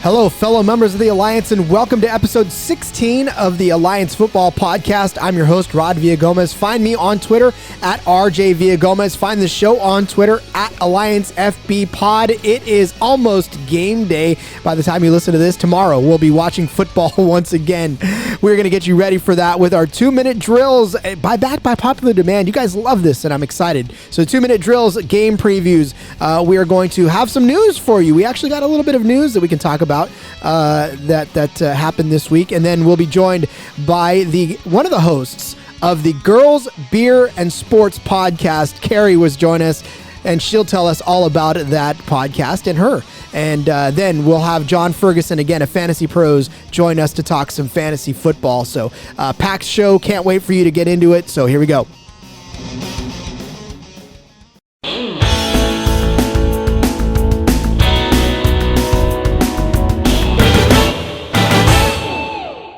Hello, fellow members of the Alliance, and welcome to episode 16 of the Alliance Football Podcast. I'm your host, Rod Villagomez. Find me on Twitter at RJ Villagomez. Find the show on Twitter at AllianceFBPod. It is almost game day. By the time you listen to this, tomorrow we'll be watching football once again. We're going to get you ready for that with our 2-minute drills. Back by popular demand. You guys love this, and I'm excited. So 2-minute drills, game previews. We are going to have some news for you. We actually got a little bit of news that we can talk about that happened this week, and then we'll be joined by one of the hosts of the Girls, Beer, and Sports podcast. Carrie was joining us, and she'll tell us all about that podcast and her. And then we'll have John Ferguson, again, of FantasyPros, join us to talk some fantasy football. So packed show, can't wait for you to get into it. So here we go.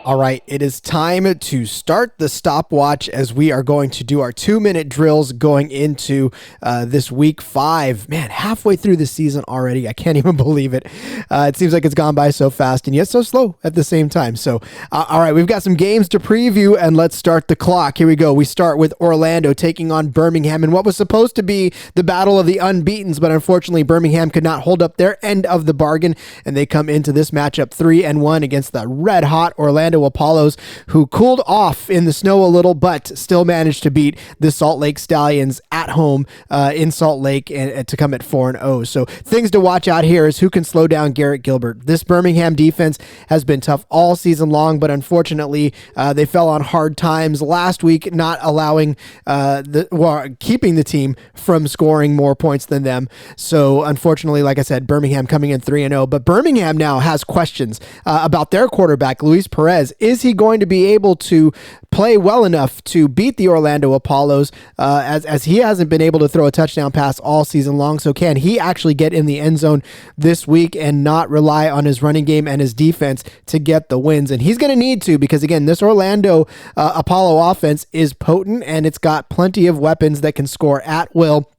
All right, it is time to start the stopwatch as we are going to do our 2-minute drills going into this week 5. Man, halfway through the season already. I can't even believe it. It seems like it's gone by so fast and yet so slow at the same time. So, all right, we've got some games to preview, and let's start the clock. Here we go. We start with Orlando taking on Birmingham in what was supposed to be the battle of the unbeatens, but unfortunately Birmingham could not hold up their end of the bargain, and they come into this matchup 3-1 against the red-hot Orlando Apollos, who cooled off in the snow a little, but still managed to beat the Salt Lake Stallions at home in Salt Lake and to come at 4-0. So things to watch out here is who can slow down Garrett Gilbert. This Birmingham defense has been tough all season long, but unfortunately they fell on hard times last week, not allowing keeping the team from scoring more points than them. So unfortunately, like I said, Birmingham coming in 3-0, but Birmingham now has questions about their quarterback, Luis Perez. Is he going to be able to play well enough to beat the Orlando Apollos as he hasn't been able to throw a touchdown pass all season long? So can he actually get in the end zone this week and not rely on his running game and his defense to get the wins? And he's going to need to, because again, this Orlando Apollo offense is potent and it's got plenty of weapons that can score at will,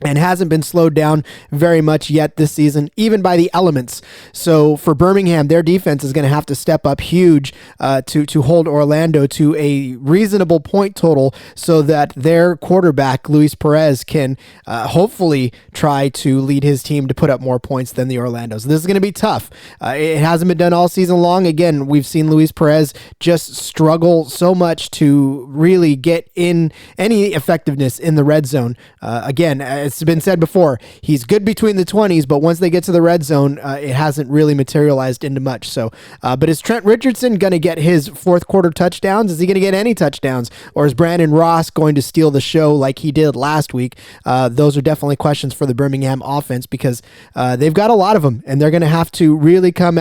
and hasn't been slowed down very much yet this season, even by the elements. So for Birmingham, their defense is going to have to step up huge to hold Orlando to a reasonable point total so that their quarterback, Luis Perez, can hopefully try to lead his team to put up more points than the Orlandos. This is going to be tough. It hasn't been done all season long. Again, we've seen Luis Perez just struggle so much to really get in any effectiveness in the red zone. Again, it's been said before, he's good between the 20s, but once they get to the red zone, it hasn't really materialized into much. So, but is Trent Richardson going to get his fourth quarter touchdowns? Is he going to get any touchdowns? Or is Brandon Ross going to steal the show like he did last week? Those are definitely questions for the Birmingham offense, because they've got a lot of them, and they're going to have to really come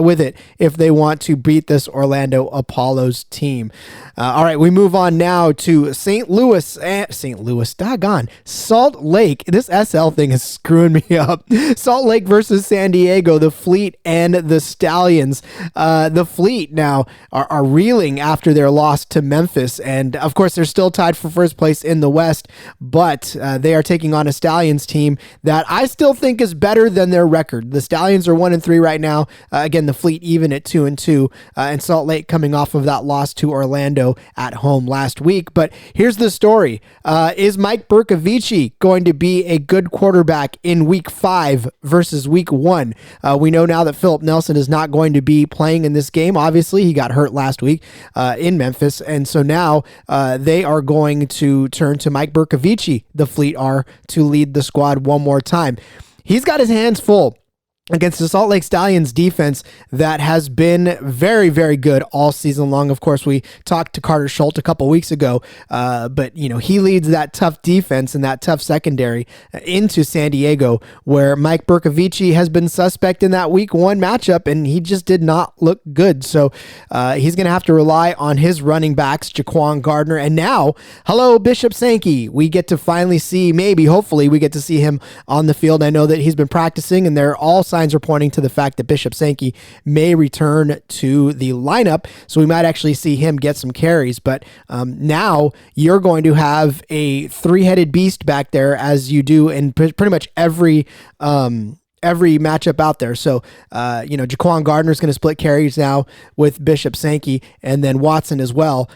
with it if they want to beat this Orlando Apollos team. All right, we move on now to Salt Lake. This SL thing is screwing me up. Salt Lake versus San Diego, the Fleet and the Stallions. The Fleet now are reeling after their loss to Memphis, and of course they're still tied for first place in the West, but they are taking on a Stallions team that I still think is better than their record. The Stallions are 1-3 right now. Again, the Fleet even at 2-2, and Salt Lake coming off of that loss to Orlando at home last week. But here's the story. Is Mike Bercovici going to be a good quarterback in week 5 versus week 1? We know now that Philip Nelson is not going to be playing in this game. Obviously, he got hurt last week in Memphis, and so now they are going to turn to Mike Bercovici, the Fleet are, to lead the squad one more time. He's got his hands full against the Salt Lake Stallions defense that has been very, very good all season long. Of course, we talked to Carter Schultz a couple weeks ago, but he leads that tough defense and that tough secondary into San Diego, where Mike Bercovici has been suspect in that week 1 matchup, and he just did not look good. So he's going to have to rely on his running backs, Jaquan Gardner, and now, hello, Bishop Sankey. We get to finally see, hopefully, we get to see him on the field. I know that he's been practicing, and they're all signs are pointing to the fact that Bishop Sankey may return to the lineup, so we might actually see him get some carries. But now you're going to have a 3-headed beast back there, as you do in pretty much every every matchup out there. So, Jaquan Gardner's going to split carries now with Bishop Sankey and then Watson as well.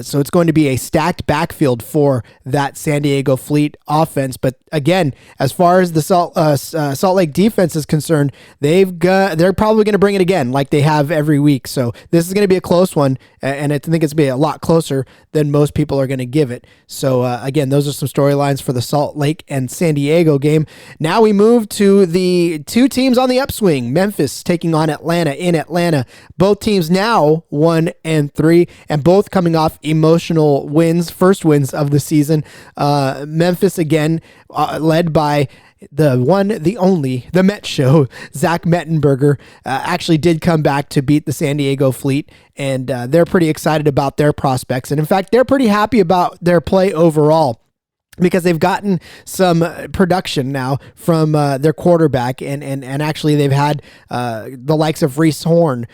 So it's going to be a stacked backfield for that San Diego Fleet offense. But again, as far as the Salt Lake defense is concerned, they're probably going to bring it again like they have every week. So this is going to be a close one, and I think it's going to be a lot closer than most people are going to give it. So again, those are some storylines for the Salt Lake and San Diego game. Now we move to the two teams on the upswing. Memphis taking on Atlanta in Atlanta. Both teams now 1-3, and both coming off emotional wins, first wins of the season. Memphis again, led by the one, the only, the Met Show, Zach Mettenberger, actually did come back to beat the San Diego Fleet, and they're pretty excited about their prospects. And in fact, they're pretty happy about their play overall, because they've gotten some production now from their quarterback, and actually they've had the likes of Reese Horn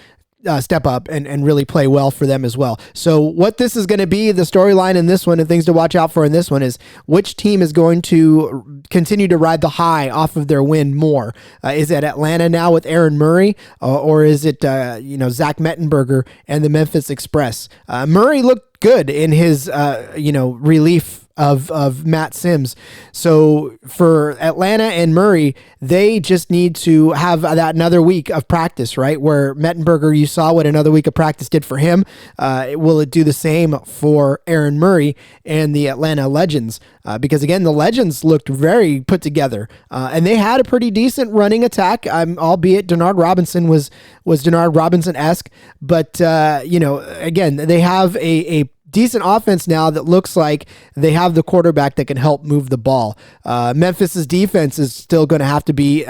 step up and really play well for them as well. So what this is going to be, the storyline in this one and things to watch out for in this one, is which team is going to continue to ride the high off of their win more. Is it Atlanta now with Aaron Murray, or is it Zach Mettenberger and the Memphis Express? Murray looked good in his relief of Matt Sims. So for Atlanta and Murray, they just need to have that another week of practice, right? Where Mettenberger, you saw what another week of practice did for him. Will it do the same for Aaron Murray and the Atlanta Legends? Because again, the Legends looked very put together, and they had a pretty decent running attack. Albeit Denard Robinson was Denard Robinson-esque, but again, they have a decent offense now that looks like they have the quarterback that can help move the ball. Memphis's defense is still going to have to be,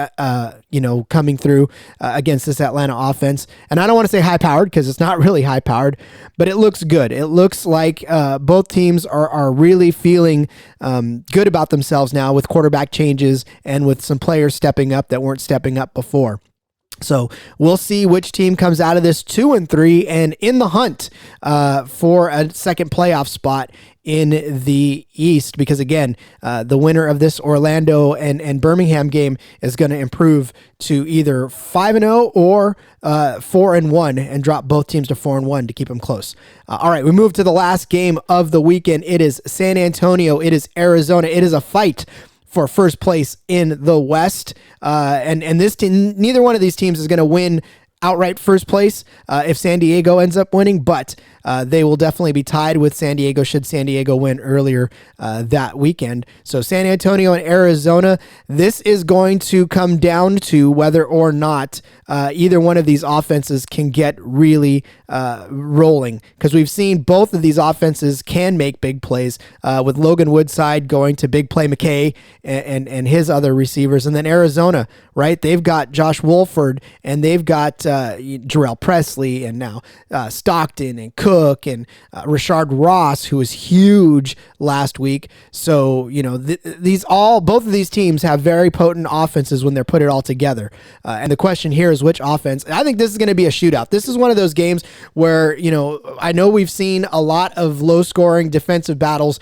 coming through against this Atlanta offense. And I don't want to say high-powered, because it's not really high-powered, but it looks good. It looks like both teams are really feeling good about themselves now with quarterback changes and with some players stepping up that weren't stepping up before. So we'll see which team comes out of this 2-3 and in the hunt for a second playoff spot in the East, because again, the winner of this Orlando and Birmingham game is going to improve to either 5-0 or 4-1 and drop both teams to 4-1 to keep them close. All right, we move to the last game of the weekend. It is San Antonio. It is Arizona. It is a fight for first place in the West. And this team, neither one of these teams is going to win outright first place if San Diego ends up winning, but they will definitely be tied with San Diego should San Diego win earlier that weekend. So San Antonio and Arizona, this is going to come down to whether or not either one of these offenses can get really rolling, because we've seen both of these offenses can make big plays with Logan Woodside going to big play McKay and his other receivers. And then Arizona, right? They've got Josh Wolford, and they've got Jarrell Presley, and now Stockton and Cook and Rashard Ross, who was huge last week. So, both of these teams have very potent offenses when they're put it all together. And the question here is which offense. I think this is going to be a shootout. This is one of those games where, I know we've seen a lot of low scoring defensive battles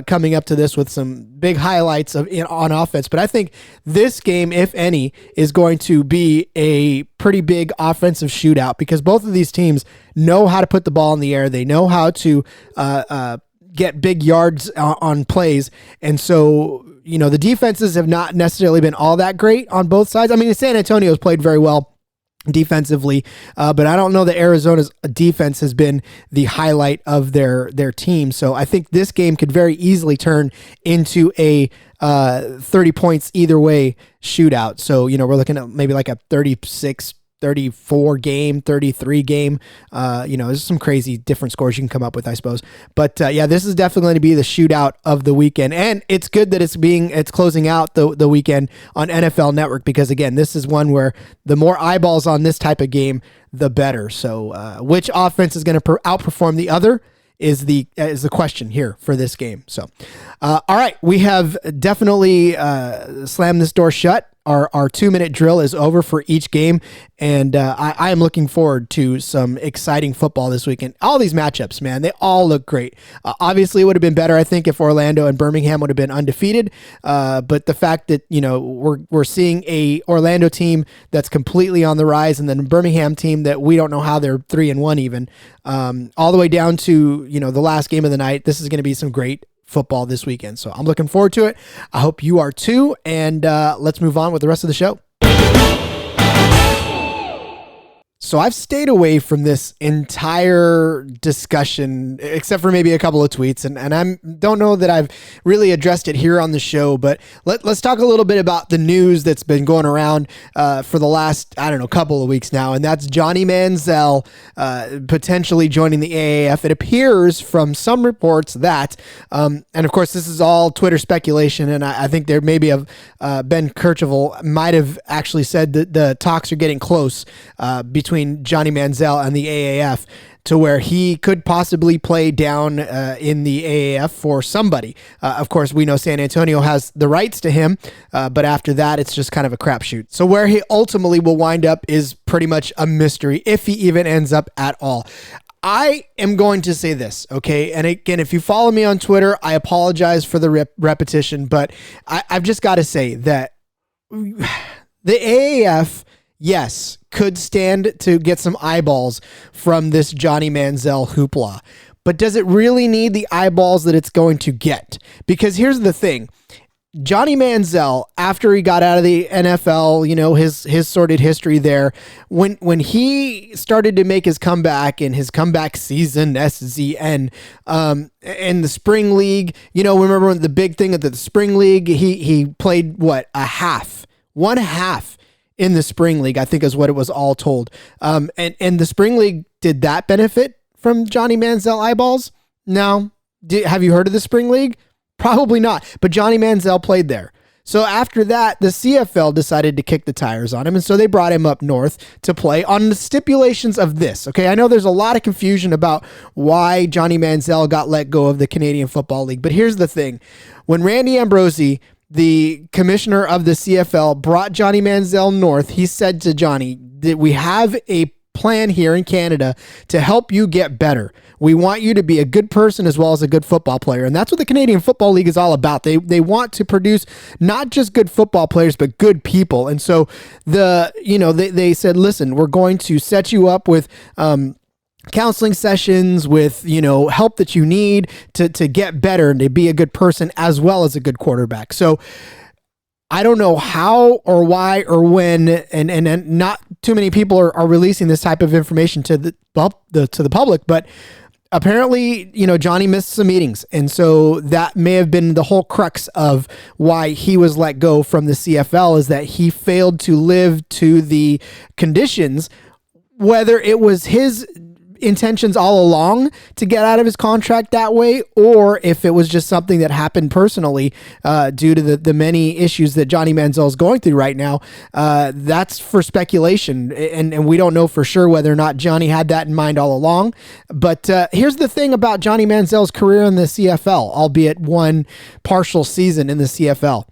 coming up to this with some big highlights on offense. But I think this game, if any, is going to be a pretty big offensive shootout, because both of these teams know how to put the ball in the air. They know how to get big yards on plays. And so, the defenses have not necessarily been all that great on both sides. I mean, San Antonio's played very well defensively, but I don't know that Arizona's defense has been the highlight of their team. So I think this game could very easily turn into a 30 points either way shootout. So, we're looking at maybe like a 36-34 game, 33 game. There's some crazy different scores you can come up with, I suppose. But this is definitely going to be the shootout of the weekend. And it's good that it's closing out the weekend on NFL Network, because again, this is one where the more eyeballs on this type of game, the better. So which offense is going to outperform the other is the question here for this game. So, all right, we have definitely slammed this door shut our 2-minute drill is over for each game, and I am looking forward to some exciting football this weekend. All these matchups, man, they all look great. Obviously, it would have been better, I think, if Orlando and Birmingham would have been undefeated. But the fact that we're seeing a Orlando team that's completely on the rise, and then a Birmingham team that we don't know how they're 3-1 even, all the way down to the last game of the night. This is going to be some great football this weekend. So I'm looking forward to it. I hope you are too. And let's move on with the rest of the show. So I've stayed away from this entire discussion, except for maybe a couple of tweets, and I don't know that I've really addressed it here on the show, but let's talk a little bit about the news that's been going around for the last, couple of weeks now, and that's Johnny Manziel potentially joining the AAF. It appears from some reports that, and of course this is all Twitter speculation, and I think there maybe Ben Kercheval might have actually said that the talks are getting close between Johnny Manziel and the AAF to where he could possibly play down in the AAF for somebody. Of course, we know San Antonio has the rights to him, but after that, it's just kind of a crapshoot. So where he ultimately will wind up is pretty much a mystery, if he even ends up at all. I am going to say this, okay? And again, if you follow me on Twitter, I apologize for the repetition, but I've just got to say that the AAF, yes, could stand to get some eyeballs from this Johnny Manziel hoopla. But does it really need the eyeballs that it's going to get? Because here's the thing. Johnny Manziel, after he got out of the NFL, his sordid history there, when he started to make his comeback in his comeback season, SZN, in the spring league, remember the big thing at the spring league, he played one half in the spring league, I think is what it was all told. And the spring league, did that benefit from Johnny Manziel eyeballs? No. Have you heard of the spring league? Probably not. But Johnny Manziel played there. So after that, the CFL decided to kick the tires on him. And so they brought him up north to play on the stipulations of this. Okay, I know there's a lot of confusion about why Johnny Manziel got let go of the Canadian Football League. But here's the thing. When Randy Ambrosie, the commissioner of the CFL, brought Johnny Manziel north, he said to Johnny that we have a plan here in Canada to help you get better. We want you to be a good person as well as a good football player. And that's what the Canadian Football League is all about. They want to produce not just good football players, but good people. And so they said, listen, we're going to set you up with counseling sessions, with help that you need to get better and to be a good person as well as a good quarterback. So I don't know how or why or when, and not too many people are releasing this type of information to the public, but apparently, Johnny missed some meetings. And so that may have been the whole crux of why he was let go from the CFL, is that he failed to live to the conditions, whether it was his intentions all along to get out of his contract that way, or if it was just something that happened personally due to the many issues that Johnny Manziel is going through right now. That's for speculation, and we don't know for sure whether or not Johnny had that in mind all along. But here's the thing about Johnny Manziel's career in the CFL, albeit one partial season in the CFL.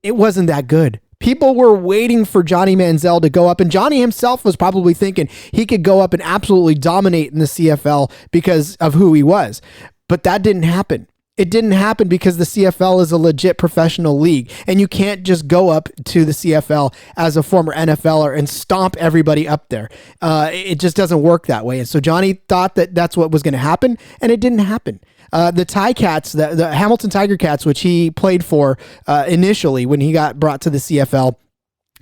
It wasn't that good. People were waiting for Johnny Manziel to go up, and Johnny himself was probably thinking he could go up and absolutely dominate in the CFL because of who he was. But that didn't happen. It didn't happen because the CFL is a legit professional league, and you can't just go up to the CFL as a former NFLer and stomp everybody up there. It just doesn't work that way. And so Johnny thought that that's what was going to happen, and it didn't happen. The Ticats, the Hamilton Tiger Cats, which he played for initially when he got brought to the CFL,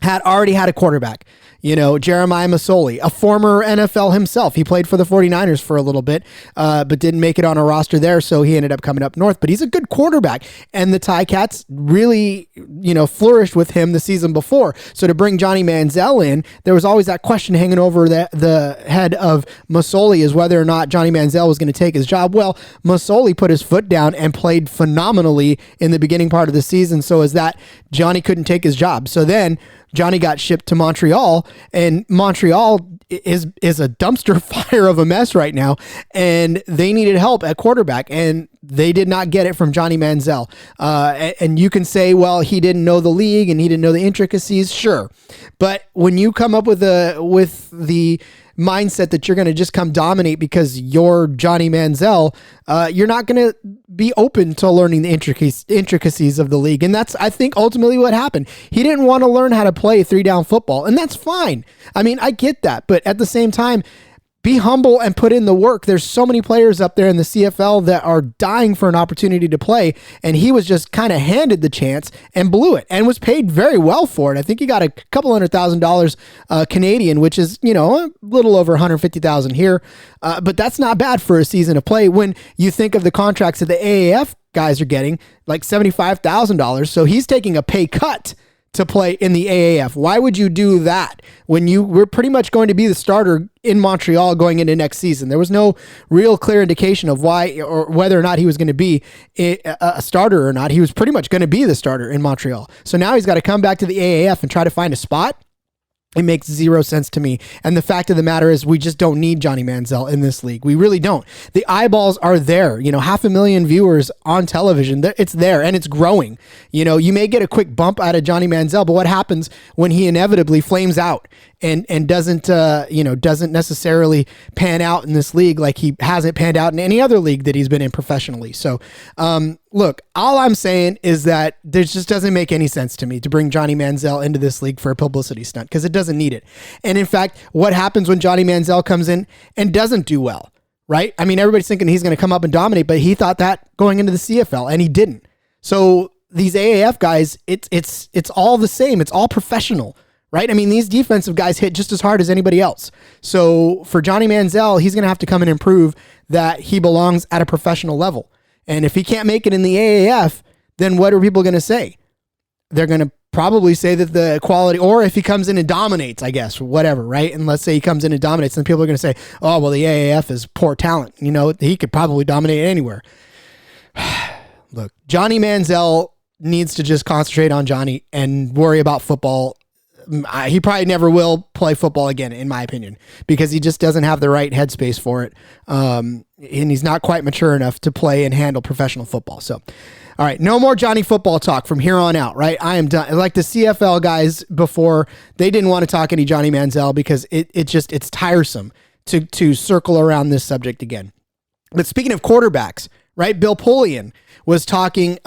had already had a quarterback. Jeremiah Masoli, a former NFL himself. He played for the 49ers for a little bit, but didn't make it on a roster there, so he ended up coming up north. But he's a good quarterback, and the Ticats really, flourished with him the season before. So to bring Johnny Manziel in, there was always that question hanging over the head of Masoli, is whether or not Johnny Manziel was going to take his job. Well, Masoli put his foot down and played phenomenally in the beginning part of the season, so as that Johnny couldn't take his job. So then Johnny got shipped to Montreal, and Montreal is a dumpster fire of a mess right now, and they needed help at quarterback, and they did not get it from Johnny Manziel. And you can say, well, he didn't know the league and he didn't know the intricacies. Sure. But when you come up with the mindset that you're going to just come dominate because you're Johnny Manziel, you're not going to be open to learning the intricacies of the league. And that's, I think, ultimately what happened. He didn't want to learn how to play 3-down football, and that's fine. I mean, I get that, but at the same time, be humble and put in the work. There's so many players up there in the CFL that are dying for an opportunity to play, and he was just kind of handed the chance and blew it and was paid very well for it. I think he got a couple $100,000 Canadian, which is, a little over $150,000 here. But that's not bad for a season of play when you think of the contracts that the AAF guys are getting, like $75,000. So he's taking a pay cut to play in the AAF. Why would you do that when you were pretty much going to be the starter in Montreal going into next season? There was no real clear indication of why or whether or not he was going to be a starter or not. He was pretty much going to be the starter in Montreal. So now he's got to come back to the AAF and try to find a spot. It makes zero sense to me. And the fact of the matter is we just don't need Johnny Manziel in this league. We really don't. The eyeballs are there. 500,000 viewers on television. It's there and it's growing. You may get a quick bump out of Johnny Manziel, but what happens when he inevitably flames out and doesn't necessarily pan out in this league like he hasn't panned out in any other league that he's been in professionally? So, look, all I'm saying is that there just doesn't make any sense to me to bring Johnny Manziel into this league for a publicity stunt because it doesn't need it. And in fact, what happens when Johnny Manziel comes in and doesn't do well, right? I mean, everybody's thinking he's going to come up and dominate, but he thought that going into the CFL and he didn't. So these AAF guys, it's all the same. It's all professional, right? I mean, these defensive guys hit just as hard as anybody else. So for Johnny Manziel, he's going to have to come in and prove that he belongs at a professional level. And if he can't make it in the AAF, then what are people going to say? They're going to probably say that the quality, or if he comes in and dominates, I guess, whatever, right? And let's say he comes in and dominates, then people are going to say, oh, well, the AAF is poor talent. He could probably dominate anywhere. Look, Johnny Manziel needs to just concentrate on Johnny and worry about football. He probably never will play football again, in my opinion, because he just doesn't have the right headspace for it. And he's not quite mature enough to play and handle professional football. So, all right, no more Johnny football talk from here on out, right? I am done. Like the CFL guys before, they didn't want to talk any Johnny Manziel because it's tiresome to circle around this subject again. But speaking of quarterbacks, right? Bill Polian was talking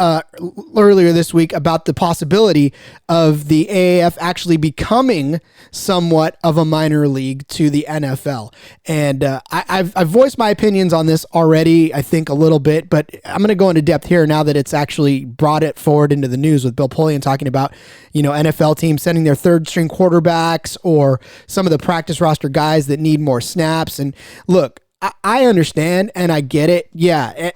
earlier this week about the possibility of the AAF actually becoming somewhat of a minor league to the NFL. And I've voiced my opinions on this already, I think a little bit, but I'm going to go into depth here now that it's actually brought it forward into the news with Bill Polian talking about, NFL teams sending their third string quarterbacks or some of the practice roster guys that need more snaps. And look, I understand and I get it. Yeah,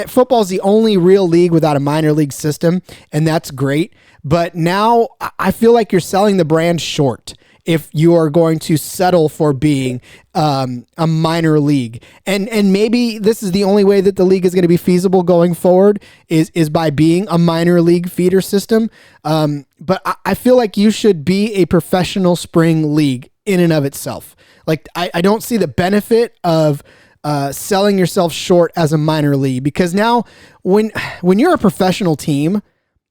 football is the only real league without a minor league system, and that's great. But now I feel like you're selling the brand short if you are going to settle for being a minor league. And maybe this is the only way that the league is going to be feasible going forward is by being a minor league feeder system. But I feel like you should be a professional spring league in and of itself. Like, I don't see the benefit of selling yourself short as a minor league, because now when you're a professional team,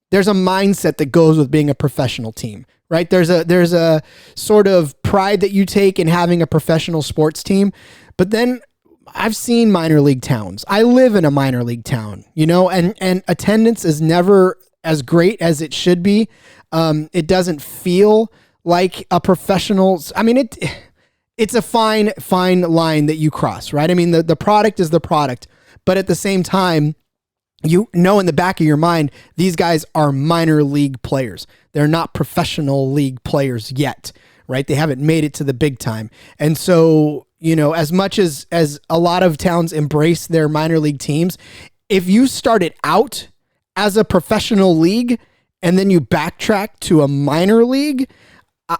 there's a mindset that goes with being a professional team, right? There's a sort of pride that you take in having a professional sports team. But then I've seen minor league towns. I live in a minor league town, and attendance is never as great as it should be. It doesn't feel like a professional. I mean, it's a fine line that you cross, right? I mean, the product is the product, but at the same time, in the back of your mind, these guys are minor league players. They're not professional league players yet, right? They haven't made it to the big time. And so, as much as a lot of towns embrace their minor league teams, if you started out as a professional league and then you backtrack to a minor league,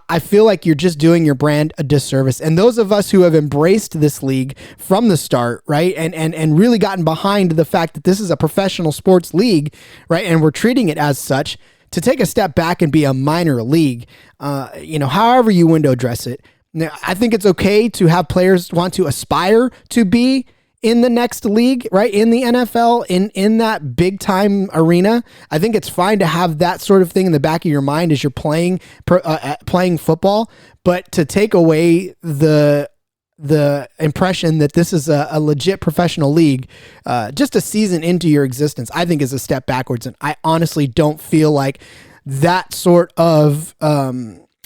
I feel like you're just doing your brand a disservice. And those of us who have embraced this league from the start, right, and really gotten behind the fact that this is a professional sports league, right, and we're treating it as such, to take a step back and be a minor league, however you window dress it, Now, I think it's okay to have players want to aspire to be in the next league, right? In the NFL, in that big time arena. I think it's fine to have that sort of thing in the back of your mind as you're playing football, but to take away the impression that this is a legit professional league, just a season into your existence, I think is a step backwards. And I honestly don't feel like that sort of,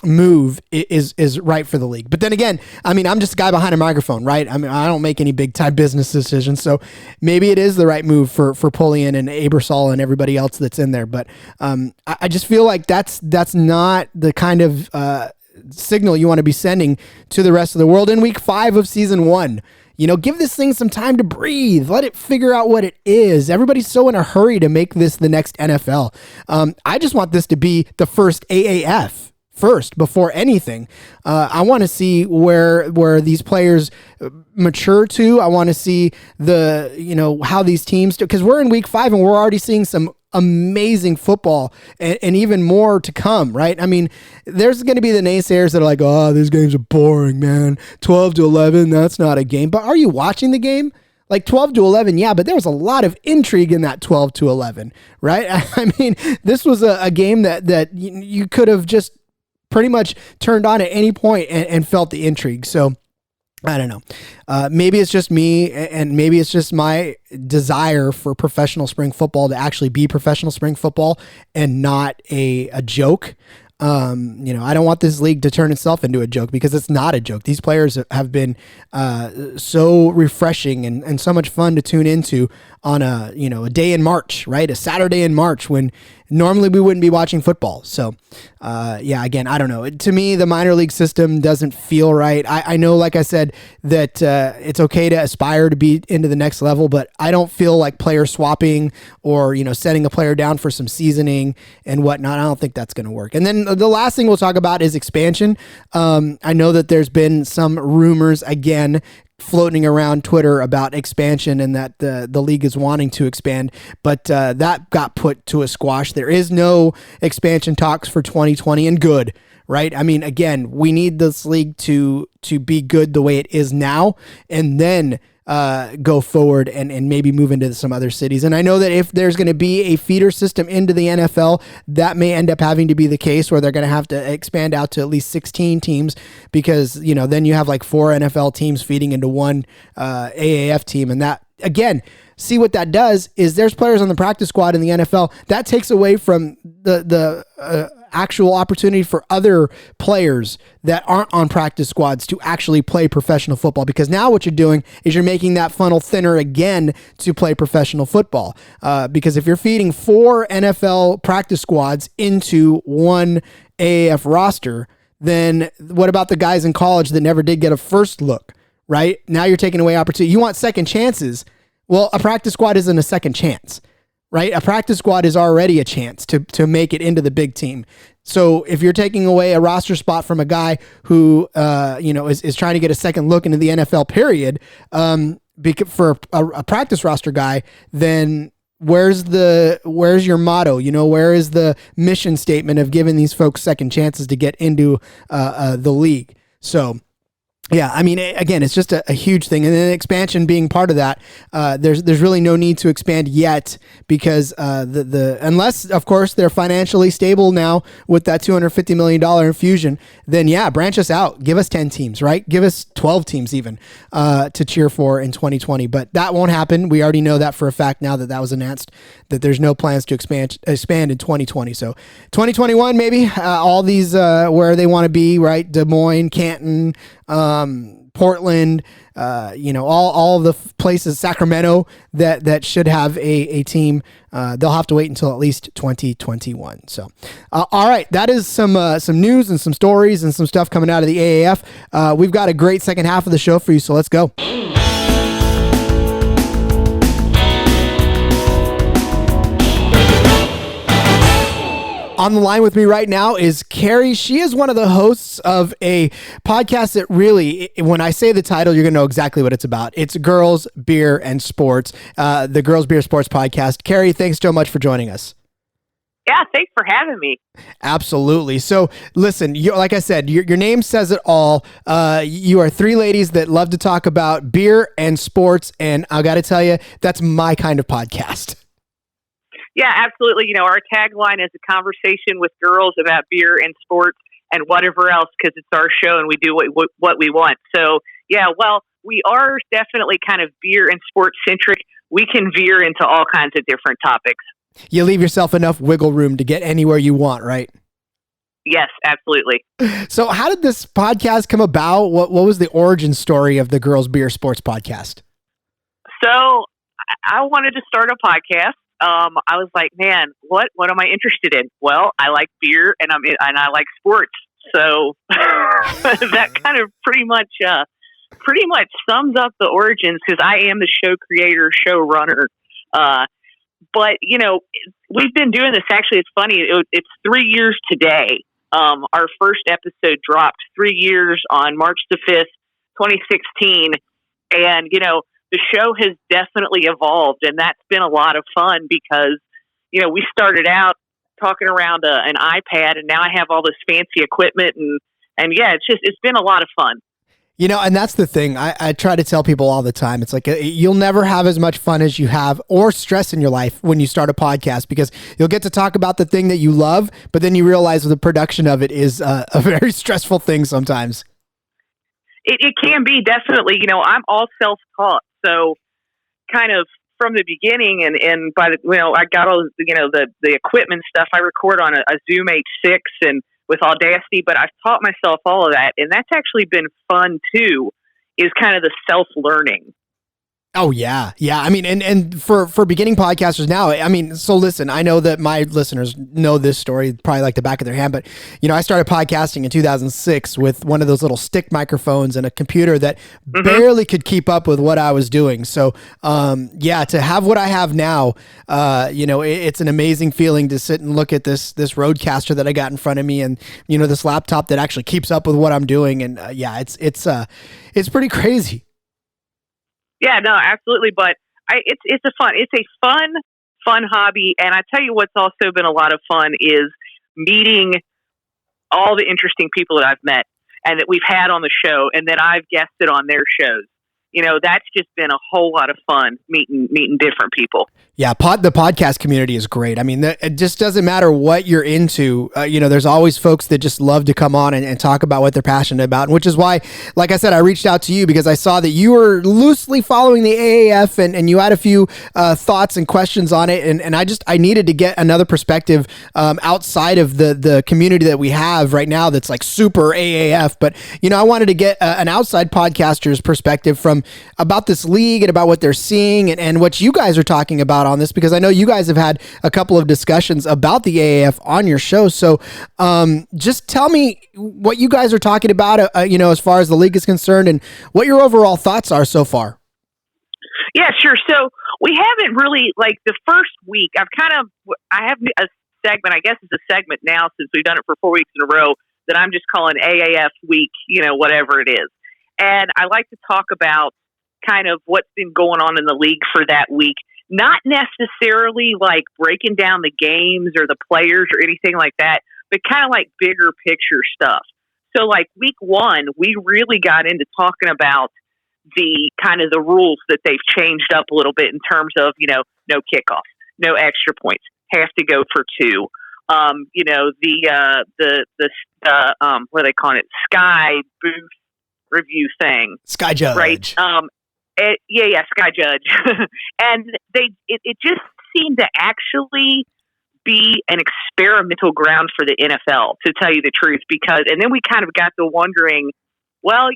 move is right for the league. But then again, I mean, I'm just a guy behind a microphone, right? I mean, I don't make any big time business decisions, so maybe it is the right move for Polian and Abersol and everybody else that's in there. But I just feel like that's not the kind of signal you want to be sending to the rest of the world in week 5 of season 1. Give this thing some time to breathe. Let it figure out what it is. Everybody's so in a hurry to make this the next NFL. I just want this to be the first AAF. First, before anything, I want to see where these players mature to. I want to see how these teams do, because we're in week 5 and we're already seeing some amazing football and even more to come, right? I mean, there's going to be the naysayers that are like, oh, these games are boring, man. 12-11, that's not a game. But are you watching the game? Like 12-11, yeah, but there was a lot of intrigue in that 12-11, right? I mean, this was a game that you could have just pretty much turned on at any point and felt the intrigue. So I don't know. Maybe it's just me, and maybe it's just my desire for professional spring football to actually be professional spring football and not a joke. I don't want this league to turn itself into a joke, because it's not a joke. These players have been so refreshing and so much fun to tune into on a day in March, right? A Saturday in March when normally we wouldn't be watching football. So, again, I don't know. To me, the minor league system doesn't feel right. I know, like I said, that it's okay to aspire to be into the next level, but I don't feel like player swapping or, setting a player down for some seasoning and whatnot. I don't think that's going to work. And then the last thing we'll talk about is expansion. I know that there's been some rumors again floating around Twitter about expansion and that the league is wanting to expand, but that got put to a squash. There is no expansion talks for 2020, and good, right? I mean, again, we need this league to be good the way it is now, and then go forward and maybe move into some other cities. And I know that if there's going to be a feeder system into the NFL, that may end up having to be the case, where they're going to have to expand out to at least 16 teams, because, then you have like 4 NFL teams feeding into one AAF team. And that, again, see what that does is there's players on the practice squad in the NFL. That takes away from the actual opportunity for other players that aren't on practice squads to actually play professional football, because now what you're doing is you're making that funnel thinner again to play professional football. Because if you're feeding 4 NFL practice squads into one AAF roster, then what about the guys in college that never did get a first look, right? Now you're taking away opportunity. You want second chances. Well, a practice squad isn't a second chance, right? A practice squad is already a chance to make it into the big team. So if you're taking away a roster spot from a guy who, is trying to get a second look into the NFL period, for a practice roster guy, then where's your motto? Where is the mission statement of giving these folks second chances to get into the league? So, yeah, I mean, again, it's just a huge thing. And then expansion being part of that, there's really no need to expand yet, because unless, of course, they're financially stable now with that $250 million infusion, then yeah, branch us out. Give us 10 teams, right? Give us 12 teams even to cheer for in 2020. But that won't happen. We already know that for a fact now that was announced, that there's no plans to expand in 2020. So 2021, maybe all these where they want to be, right? Des Moines, Canton, Portland, all the places, Sacramento, that should have a team. They'll have to wait until at least 2021. So, all right, that is some news and some stories and some stuff coming out of the AAF. We've got a great second half of the show for you, so let's go. On the line with me right now is Carrie. She is one of the hosts of a podcast that really, when I say the title, you're going to know exactly what it's about. It's Girls, Beer, and Sports, the Girls, Beer, Sports podcast. Carrie, thanks so much for joining us. Yeah, thanks for having me. Absolutely. So listen, like I said, your name says it all. You are three ladies that love to talk about beer and sports. And I got to tell you, that's my kind of podcast. Yeah, absolutely. Our tagline is a conversation with girls about beer and sports and whatever else, because it's our show and we do what we want. So, yeah, well, we are definitely kind of beer and sports centric. We can veer into all kinds of different topics. You leave yourself enough wiggle room to get anywhere you want, right? Yes, absolutely. So how did this podcast come about? What was the origin story of the Girls Beer Sports podcast? So I wanted to start a podcast. I was like, man, what am I interested in? Well, I like beer and I like sports. So that kind of pretty much sums up the origins, because I am the show creator, showrunner. But we've been doing this. Actually, it's funny. It's 3 years today. Our first episode dropped 3 years on March the 5th, 2016. And, the show has definitely evolved, and that's been a lot of fun because, we started out talking around an iPad, and now I have all this fancy equipment, and yeah, it's been a lot of fun. And that's the thing. I try to tell people all the time. It's like you'll never have as much fun as you have or stress in your life when you start a podcast, because you'll get to talk about the thing that you love, but then you realize the production of it is a very stressful thing sometimes. It can be, definitely. I'm all self-taught, so kind of from the beginning, and by the I got all the equipment stuff. I record on a Zoom H6 and with Audacity, but I've taught myself all of that, and that's actually been fun too. Is kind of the self-learning. Oh yeah. Yeah. I mean, and for beginning podcasters now, I mean, so listen, I know that my listeners know this story probably like the back of their hand, but I started podcasting in 2006 with one of those little stick microphones and a computer that barely could keep up with what I was doing. So, yeah, to have what I have now, it's an amazing feeling to sit and look at this Rodecaster that I got in front of me, and, this laptop that actually keeps up with what I'm doing. And, yeah, it's pretty crazy. Yeah, no, absolutely. But it's a fun hobby. And I tell you what's also been a lot of fun is meeting all the interesting people that I've met and that we've had on the show and that I've guested on their shows. That's just been a whole lot of fun meeting different people. Yeah, the podcast community is great. I mean, it just doesn't matter what you're into. There's always folks that just love to come on and talk about what they're passionate about, which is why, like I said, I reached out to you because I saw that you were loosely following the AAF and you had a few thoughts and questions on it. And I needed to get another perspective outside of the community that we have right now that's like super AAF. But, I wanted to get an outside podcaster's perspective about this league and about what they're seeing and what you guys are talking about on this, because I know you guys have had a couple of discussions about the AAF on your show. So just tell me what you guys are talking about, as far as the league is concerned, and what your overall thoughts are so far. Yeah, sure. So we haven't really, like the first week, I have a segment, I guess it's a segment now since we've done it for 4 weeks in a row, that I'm just calling AAF week, whatever it is. And I like to talk about kind of what's been going on in the league for that week. Not necessarily like breaking down the games or the players or anything like that, but kind of like bigger picture stuff. So like week 1, we really got into talking about the kind of the rules that they've changed up a little bit in terms of, no kickoff, no extra points, have to go for 2. What do they call it? Sky booth review thing. Sky Judge. Right. Sky Judge. And it just seemed to actually be an experimental ground for the NFL, to tell you the truth, and then we kind of got to wondering, well,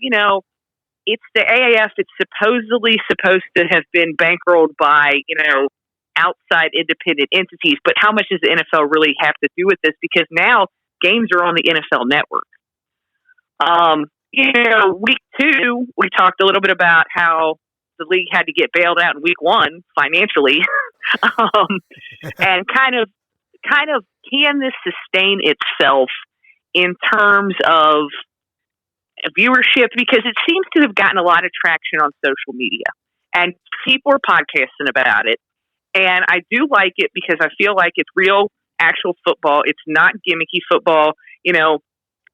it's the AAF. It's supposedly supposed to have been bankrolled by, outside independent entities, but how much does the NFL really have to do with this? Because now games are on the NFL network. Week 2, we talked a little bit about how the league had to get bailed out in week 1 financially. And kind of, can this sustain itself in terms of viewership? Because it seems to have gotten a lot of traction on social media and people are podcasting about it. And I do like it because I feel like it's real. actual football. It's not gimmicky football. You know,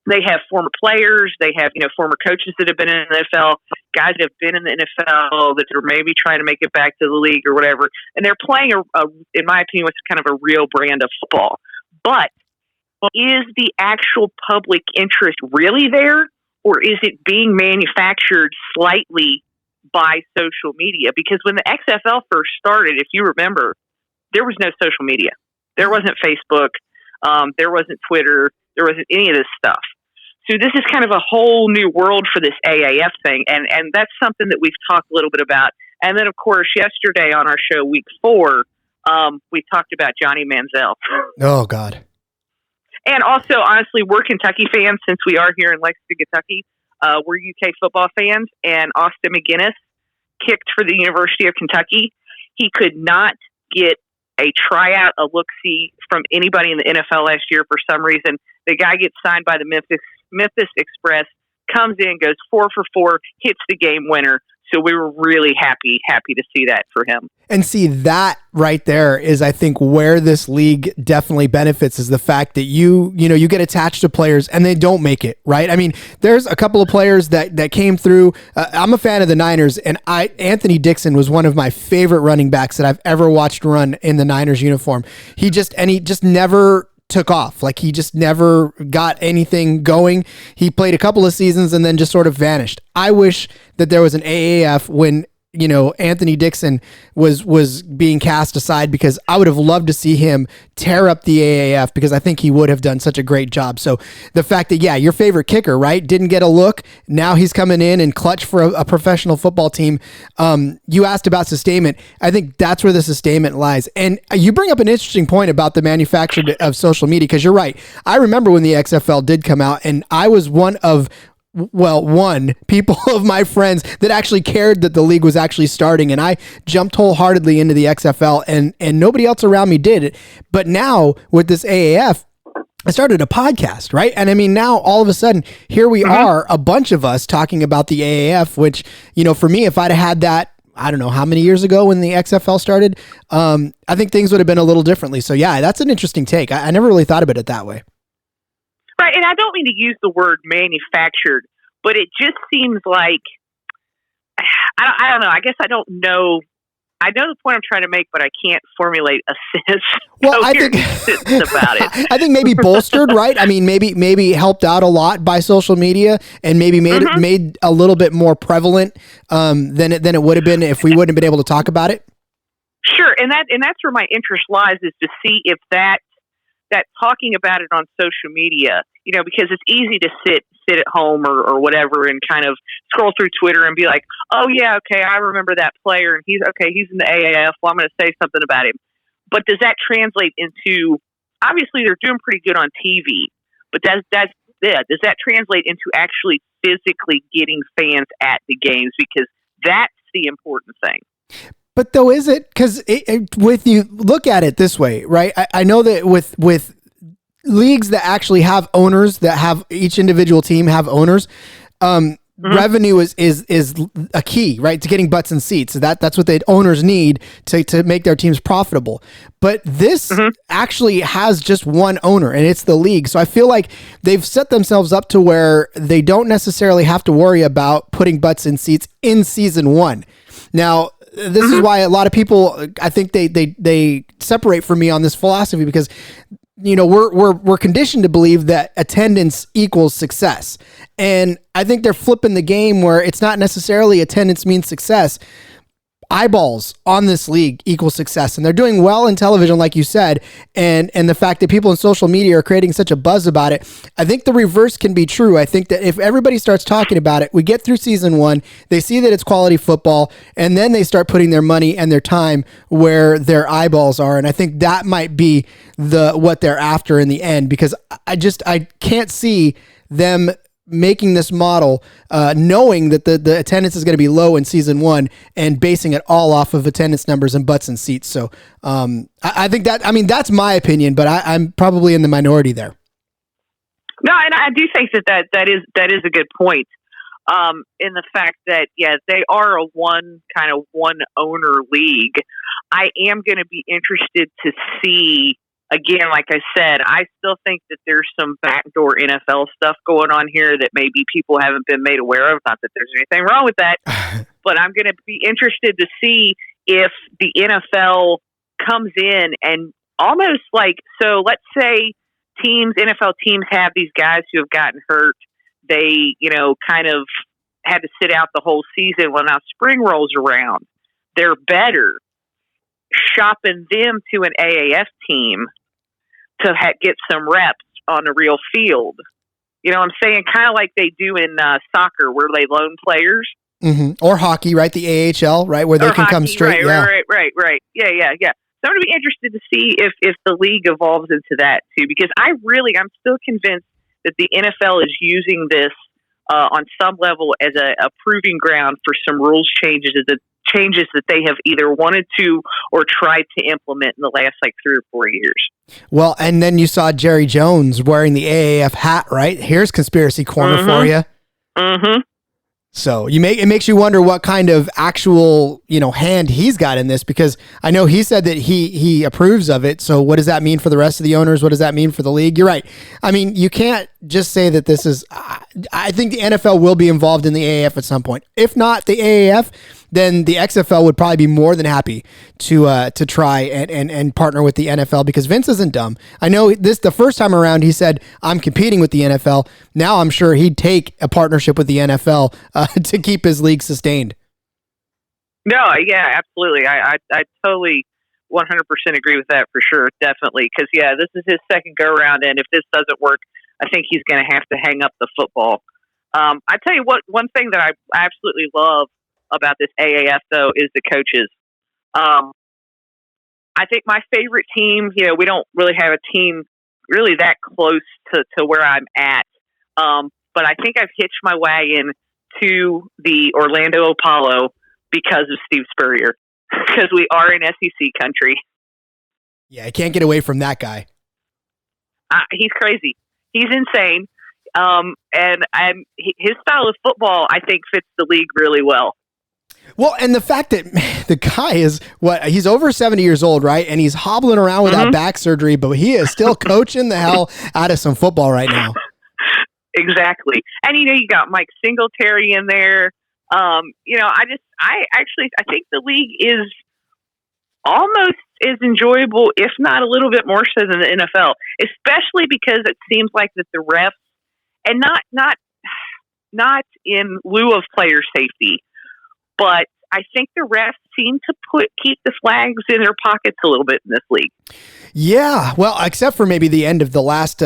they have former players. They have, former coaches that have been in the NFL, guys that have been in the NFL that are maybe trying to make it back to the league or whatever. And they're playing, in my opinion, what's kind of a real brand of football. But is the actual public interest really there, or is it being manufactured slightly by social media? Because when the XFL first started, if you remember, there was no social media. There wasn't Facebook. There wasn't Twitter. There wasn't any of this stuff. So this is kind of a whole new world for this AAF thing. And that's something that we've talked a little bit about. And then, of course, yesterday on our show, week 4, we talked about Johnny Manziel. Oh, God. And also, honestly, we're Kentucky fans since we are here in Lexington, Kentucky. We're UK football fans. And Austin McGinnis kicked for the University of Kentucky. He could not get a tryout, a look-see from anybody in the NFL last year for some reason. The guy gets signed by the Memphis Express, comes in, goes 4 for 4, hits the game winner. So we were really happy to see that for him. And see, that right there is, I think, where this league definitely benefits, is the fact that you get attached to players and they don't make it, right? I mean, there's a couple of players that came through. I'm a fan of the Niners, and Anthony Dixon was one of my favorite running backs that I've ever watched run in the Niners uniform. He just never took off. Like, he just never got anything going. He played a couple of seasons and then just sort of vanished. I wish that there was an AAF when Anthony Dixon was being cast aside, because I would have loved to see him tear up the AAF, because I think he would have done such a great job. So the fact that, your favorite kicker, right, didn't get a look. Now he's coming in and clutch for a professional football team. You asked about sustainment. I think that's where the sustainment lies. And you bring up an interesting point about the manufacture of social media, because you're right. I remember when the XFL did come out, and I was one people of my friends that actually cared that the league was actually starting, and I jumped wholeheartedly into the XFL, and nobody else around me did it. But now with this AAF, I started a podcast, right? And I mean, now all of a sudden, here we are, a bunch of us talking about the AAF, which, for me, if I'd had that, I don't know how many years ago when the XFL started, I think things would have been a little differently. So yeah, that's an interesting take. I never really thought about it that way. Right, and I don't mean to use the word manufactured, but it just seems like, I don't know. I guess I don't know. I know the point I'm trying to make, but I can't formulate a sentence. Well, I think about it. I think maybe bolstered, right? I mean, maybe helped out a lot by social media, and maybe made a little bit more prevalent than it would have been if we wouldn't have been able to talk about it. Sure, and that's where my interest lies, is to see if that talking about it on social media, because it's easy to sit at home or whatever and kind of scroll through Twitter and be like, oh yeah, okay, I remember that player, and he's in the AAF. Well, I'm going to say something about him. But does that translate into, obviously they're doing pretty good on TV, but does that translate into actually physically getting fans at the games? Because that's the important thing. But though, is it? Because with you look at it this way, right? I know that with leagues that actually have owners, that have each individual team have owners, revenue is a key, right, to getting butts and seats. So that's what the owners need to make their teams profitable. But this actually has just one owner, and it's the league. So I feel like they've set themselves up to where they don't necessarily have to worry about putting butts in seats in season 1. Now, this is why a lot of people, I think they separate from me on this philosophy, because we're conditioned to believe that attendance equals success. And I think they're flipping the game where it's not necessarily attendance means success. Eyeballs on this league equal success, and they're doing well in television, like you said, and the fact that people in social media are creating such a buzz about it. I think the reverse can be true. I think that if everybody starts talking about it, we get through season 1, they see that it's quality football, and then they start putting their money and their time where their eyeballs are. And I think that might be what they're after in the end, because I can't see them making this model, knowing that the attendance is going to be low in season 1 and basing it all off of attendance numbers and butts and seats. So I think that's my opinion, but I'm probably in the minority there. No, and I do think that is a good point. In the fact that, they are a one owner league. I am going to be interested to see again, like I said, I still think that there's some backdoor NFL stuff going on here that maybe people haven't been made aware of. Not that there's anything wrong with that, but I'm going to be interested to see if the NFL comes in and almost like, so let's say NFL teams have these guys who have gotten hurt. They, kind of had to sit out the whole season. Well, now spring rolls around. They're better shopping them to an AAF team to get some reps on a real field. You know what I'm saying? Kind of like they do in soccer where they loan players. Mm-hmm. Or hockey, right? The AHL, right? Where they can come straight. Right. Yeah. So I'm going to be interested to see if the league evolves into that too, because I'm still convinced that the NFL is using this on some level as a proving ground for some rules changes that they have either wanted to or tried to implement in the last 3 or 4 years. Well, and then you saw Jerry Jones wearing the AAF hat, right? Here's conspiracy corner for you. Mm-hmm. So it makes you wonder what kind of actual, hand he's got in this, because I know he said that he approves of it. So what does that mean for the rest of the owners? What does that mean for the league? You're right. I mean, you can't just say that this is, I think the NFL will be involved in the AAF at some point. If not the AAF, then the XFL would probably be more than happy to try and partner with the NFL, because Vince isn't dumb. I know the first time around he said, I'm competing with the NFL. Now I'm sure he'd take a partnership with the NFL to keep his league sustained. No, yeah, absolutely. I totally 100% agree with that for sure. Definitely. Because, this is his second go around. And if this doesn't work, I think he's going to have to hang up the football. I tell you what, one thing that I absolutely love about this AAF though is the coaches. I think my favorite team, we don't really have a team really that close to where I'm at. But I think I've hitched my wagon to the Orlando Apollo because of Steve Spurrier, because we are in SEC country. Yeah, I can't get away from that guy. He's crazy. He's insane. And his style of football, I think, fits the league really well. Well, and the fact that the guy is he's over 70 years old, right? And he's hobbling around without back surgery, but he is still coaching the hell out of some football right now. Exactly. And, you got Mike Singletary in there. I think the league is almost as enjoyable, if not a little bit more so than the NFL, especially because it seems like that the refs, and not in lieu of player safety, but I think the refs seem to keep the flags in their pockets a little bit in this league. Yeah, well, except for maybe the end of the last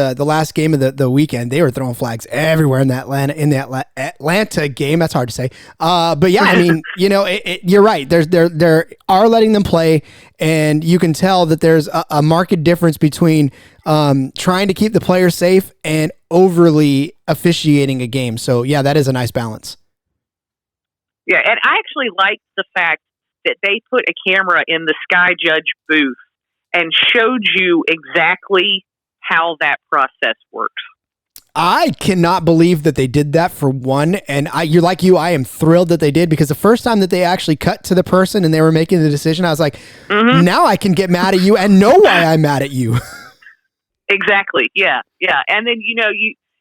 game of the weekend, they were throwing flags everywhere in that Atlanta game. That's hard to say, but yeah, I mean, you're right. There are letting them play, and you can tell that there's a marked difference between trying to keep the players safe and overly officiating a game. So yeah, that is a nice balance. Yeah, and I actually like the fact that they put a camera in the Sky Judge booth and showed you exactly how that process works. I cannot believe that they did that, for one. And I am thrilled that they did, because the first time that they actually cut to the person and they were making the decision, I was like, now I can get mad at you and know why I'm mad at you. Exactly. Yeah. And then,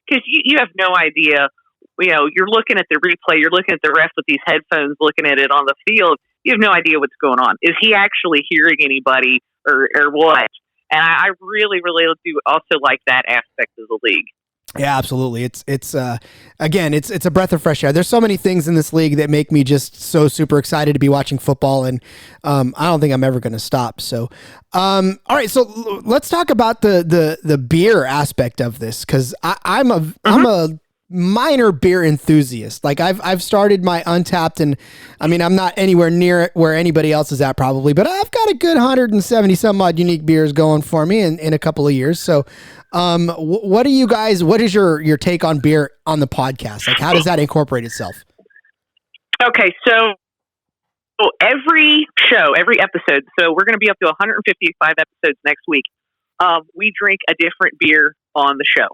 because you have no idea. You're looking at the replay, you're looking at the ref with these headphones, looking at it on the field. You have no idea what's going on. Is he actually hearing anybody or what? And I really, really do also like that aspect of the league. Yeah, absolutely. It's a breath of fresh air. There's so many things in this league that make me just so super excited to be watching football, and I don't think I'm ever going to stop. So, all right. So let's talk about the beer aspect of this, because I'm a minor beer enthusiast. Like I've started my Untapped, and I mean, I'm not anywhere near where anybody else is at probably, but I've got a good 170 some odd unique beers going for me in a couple of years. So, what is your take on beer on the podcast? Like, how does that incorporate itself? Okay. So every episode, so we're going to be up to 155 episodes next week. We drink a different beer on the show.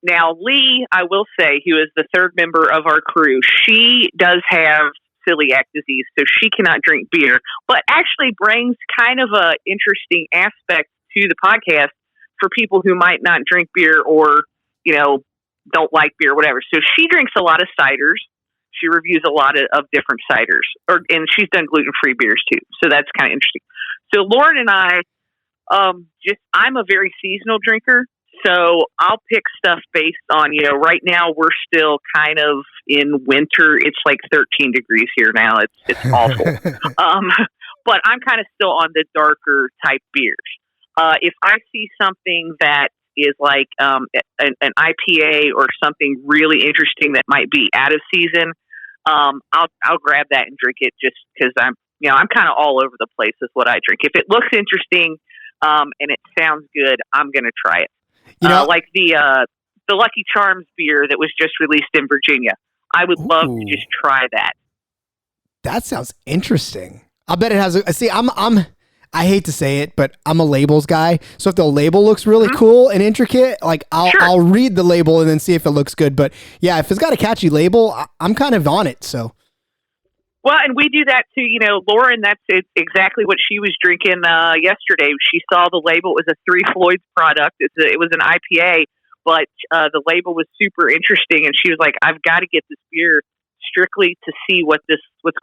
Now, Lee, I will say, who is the third member of our crew, she does have celiac disease, so she cannot drink beer, but actually brings kind of a interesting aspect to the podcast for people who might not drink beer or, don't like beer, whatever. So she drinks a lot of ciders. She reviews a lot of different ciders, and she's done gluten-free beers too. So that's kind of interesting. So Lauren and I, I'm a very seasonal drinker. So I'll pick stuff based on, right now we're still kind of in winter. It's like 13 degrees here now. It's awful. But I'm kind of still on the darker type beers. If I see something that is like an IPA or something really interesting that might be out of season, I'll grab that and drink it just because I'm kind of all over the place with what I drink. If it looks interesting and it sounds good, I'm going to try it. Like the Lucky Charms beer that was just released in Virginia. I would love to just try that. That sounds interesting. I bet it has I hate to say it, but I'm a labels guy. So if the label looks really cool and intricate, like I'll read the label and then see if it looks good. But yeah, if it's got a catchy label, I'm kind of on it. So. Well, and we do that too. Lauren, that's exactly what she was drinking yesterday. She saw the label. It was a Three Floyds product. It was an IPA, but the label was super interesting. And she was like, I've got to get this beer strictly to see what's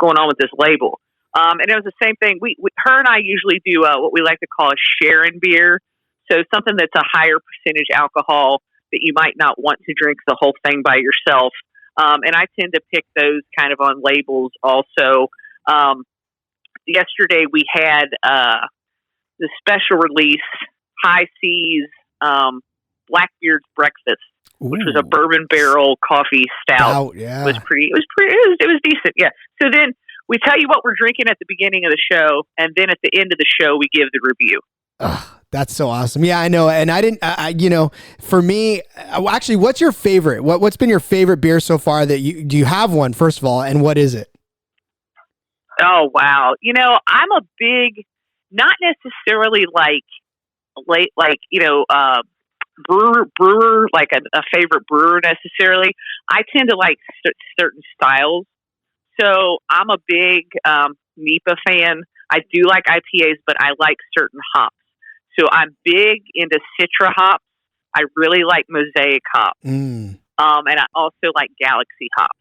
going on with this label. And it was the same thing. Her and I usually do what we like to call a Sharon beer. So something that's a higher percentage alcohol that you might not want to drink the whole thing by yourself. And I tend to pick those kind of on labels also. Yesterday we had the special release High Seas Blackbeard's Breakfast, which was a bourbon barrel coffee stout. Yeah. It was decent. Yeah. So then we tell you what we're drinking at the beginning of the show, and then at the end of the show, we give the review. That's so awesome. Yeah, I know. And I didn't, for me, actually, what's your favorite? What's been your favorite beer so far do you have one, first of all, and what is it? Oh, wow. I'm a big, not necessarily brewer, like a favorite brewer necessarily. I tend to like certain styles. So I'm a big NEPA fan. I do like IPAs, but I like certain hops. So I'm big into Citra hops. I really like Mosaic hops. And I also like Galaxy hops.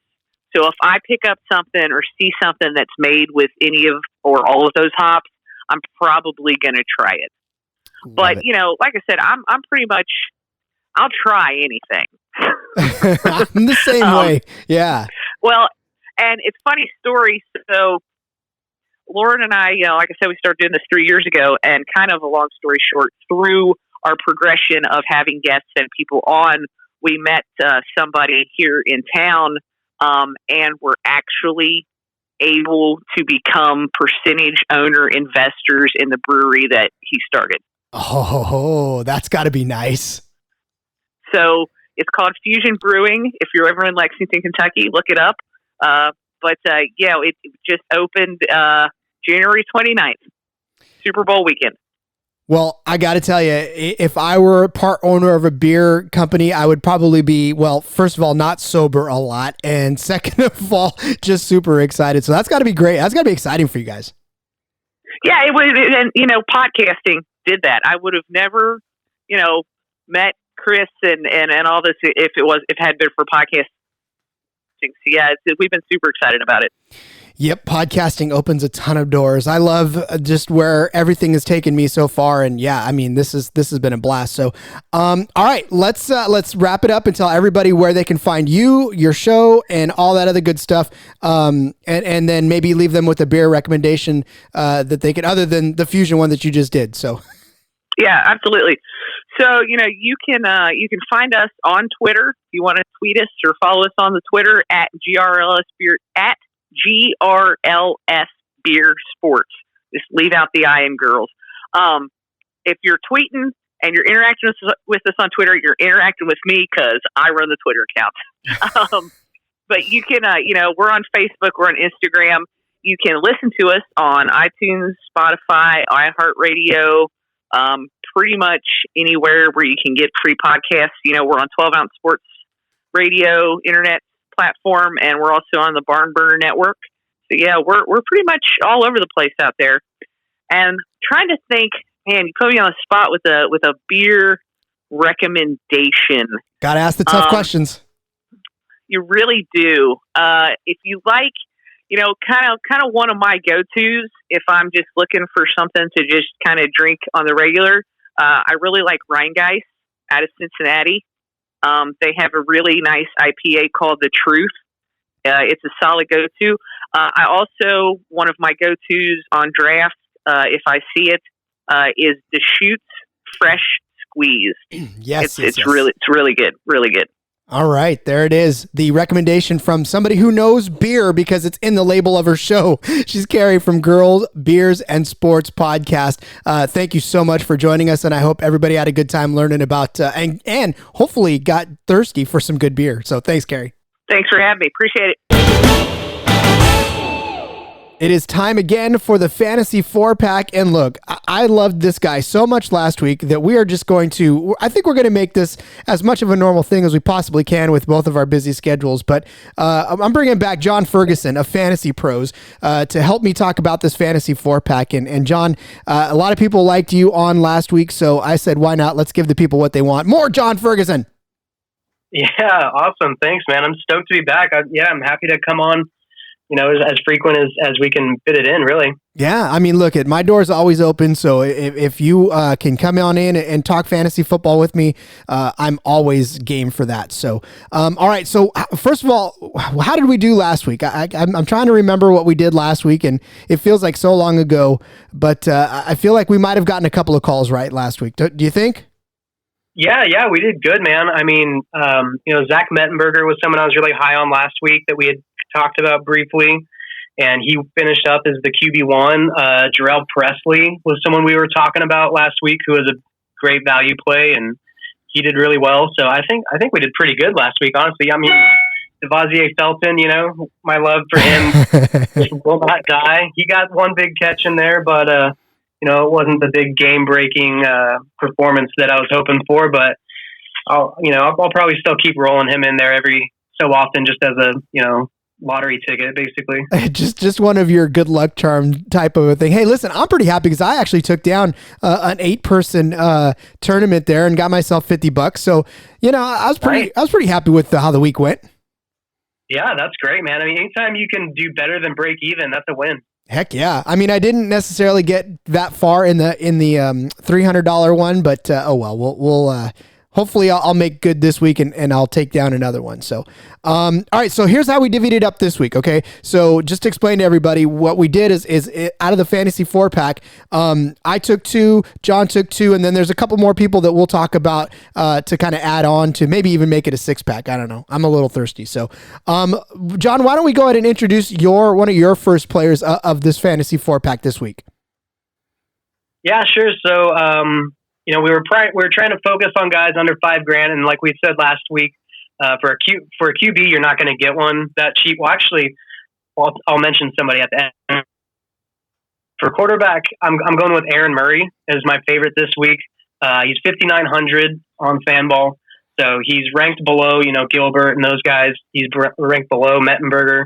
So if I pick up something or see something that's made with any of or all of those hops, I'm probably going to try it. But, like I said, I'm pretty much, I'll try anything. I'm the same way. Yeah. Well, and it's funny story. So Lauren and I, like I said, we started doing this 3 years ago, and kind of a long story short, through our progression of having guests and people on, we met somebody here in town, and were actually able to become percentage owner investors in the brewery that he started. Oh, that's got to be nice. So it's called Fusion Brewing. If you're ever in Lexington, Kentucky, look it up. It just opened January 29th, Super Bowl weekend. Well, I got to tell you, if I were part owner of a beer company, I would probably be, well, first of all, not sober a lot. And second of all, just super excited. So that's got to be great. That's got to be exciting for you guys. Yeah, it was. And, podcasting did that. I would have never, met Chris and all this if it had been for podcasting. So yeah, we've been super excited about it. Yep, podcasting opens a ton of doors. I love just where everything has taken me so far, and yeah, I mean this has been a blast. So, all right, let's wrap it up and tell everybody where they can find you, your show, and all that other good stuff. And then maybe leave them with a beer recommendation that they could, other than the Fusion one that you just did. So, yeah, absolutely. So you can find us on Twitter. If you want to tweet us or follow us on the Twitter at GRLS Beer at GRLS Beer Sports. Just leave out the I in girls. If you're tweeting and you're interacting with us on Twitter, you're interacting with me because I run the Twitter account. But you can, we're on Facebook, we're on Instagram. You can listen to us on iTunes, Spotify, iHeartRadio, pretty much anywhere where you can get free podcasts. We're on 12 Ounce Sports Radio, internet platform, and we're also on the Barn Burner Network. So yeah, we're pretty much all over the place out there. And trying to think, man, you put me on the spot with a beer recommendation. Got to ask the tough questions. You really do. If you like, kind of one of my go-tos, if I'm just looking for something to just kind of drink on the regular, I really like Rheingeist out of Cincinnati. They have a really nice IPA called The Truth. It's a solid go-to. I also, one of my go-tos on draft, if I see it, is the Shoots Fresh Squeeze. Yes, it's really good. Really good. All right, there it is. The recommendation from somebody who knows beer because it's in the label of her show. She's Carrie from Girls, Beers, and Sports Podcast. Thank you so much for joining us, and I hope everybody had a good time learning about and hopefully got thirsty for some good beer. So thanks, Carrie. Thanks for having me. Appreciate it. It is time again for the Fantasy 4-Pack. And look, I loved this guy so much last week that we are just going to, I think we're going to make this as much of a normal thing as we possibly can with both of our busy schedules. But I'm bringing back John Ferguson of FantasyPros to help me talk about this Fantasy 4-Pack. And John, a lot of people liked you on last week, so I said, why not? Let's give the people what they want. More John Ferguson. Yeah, awesome. Thanks, man. I'm stoked to be back. I'm happy to come on, as frequent as we can fit it in, really. Yeah, I mean, look, my door's always open, so if you can come on in and talk fantasy football with me, I'm always game for that. So, all right, so first of all, how did we do last week? I'm trying to remember what we did last week, and it feels like so long ago, but I feel like we might have gotten a couple of calls right last week. Do you think? Yeah, we did good, man. I mean, Zach Mettenberger was someone I was really high on last week that we had talked about briefly, and he finished up as the QB1. Jarrell Presley was someone we were talking about last week who was a great value play, and he did really well. So I think we did pretty good last week, honestly. I mean, Devontae Felton, my love for him will not die. He got one big catch in there, but it wasn't the big game-breaking performance that I was hoping for. But I'll probably still keep rolling him in there every so often, just as a lottery ticket, basically. just one of your good luck charm type of a thing. Hey, listen, I'm pretty happy because I actually took down an 8-person tournament there and got myself $50. So I was pretty happy with how the week went. Yeah, that's great, man. I mean, anytime you can do better than break even, that's a win. Heck yeah. I mean, I didn't necessarily get that far in the $300 one, but oh well, we'll hopefully I'll make good this week and I'll take down another one. So, all right. So here's how we divvied it up this week. Okay. So just to explain to everybody what we did is out of the Fantasy 4-Pack, I took 2, John took 2, and then there's a couple more people that we'll talk about to kind of add on to maybe even make it a 6-pack. I don't know. I'm a little thirsty. So, John, why don't we go ahead and introduce one of your first players of this Fantasy 4-Pack this week? Yeah, sure. So, we were trying to focus on guys under $5,000, and like we said last week, for a QB, you're not going to get one that cheap. Well, actually, I'll mention somebody at the end. For quarterback, I'm going with Aaron Murray as my favorite this week. He's 5,900 on FanBall, so he's ranked below Gilbert and those guys. He's ranked below Mettenberger.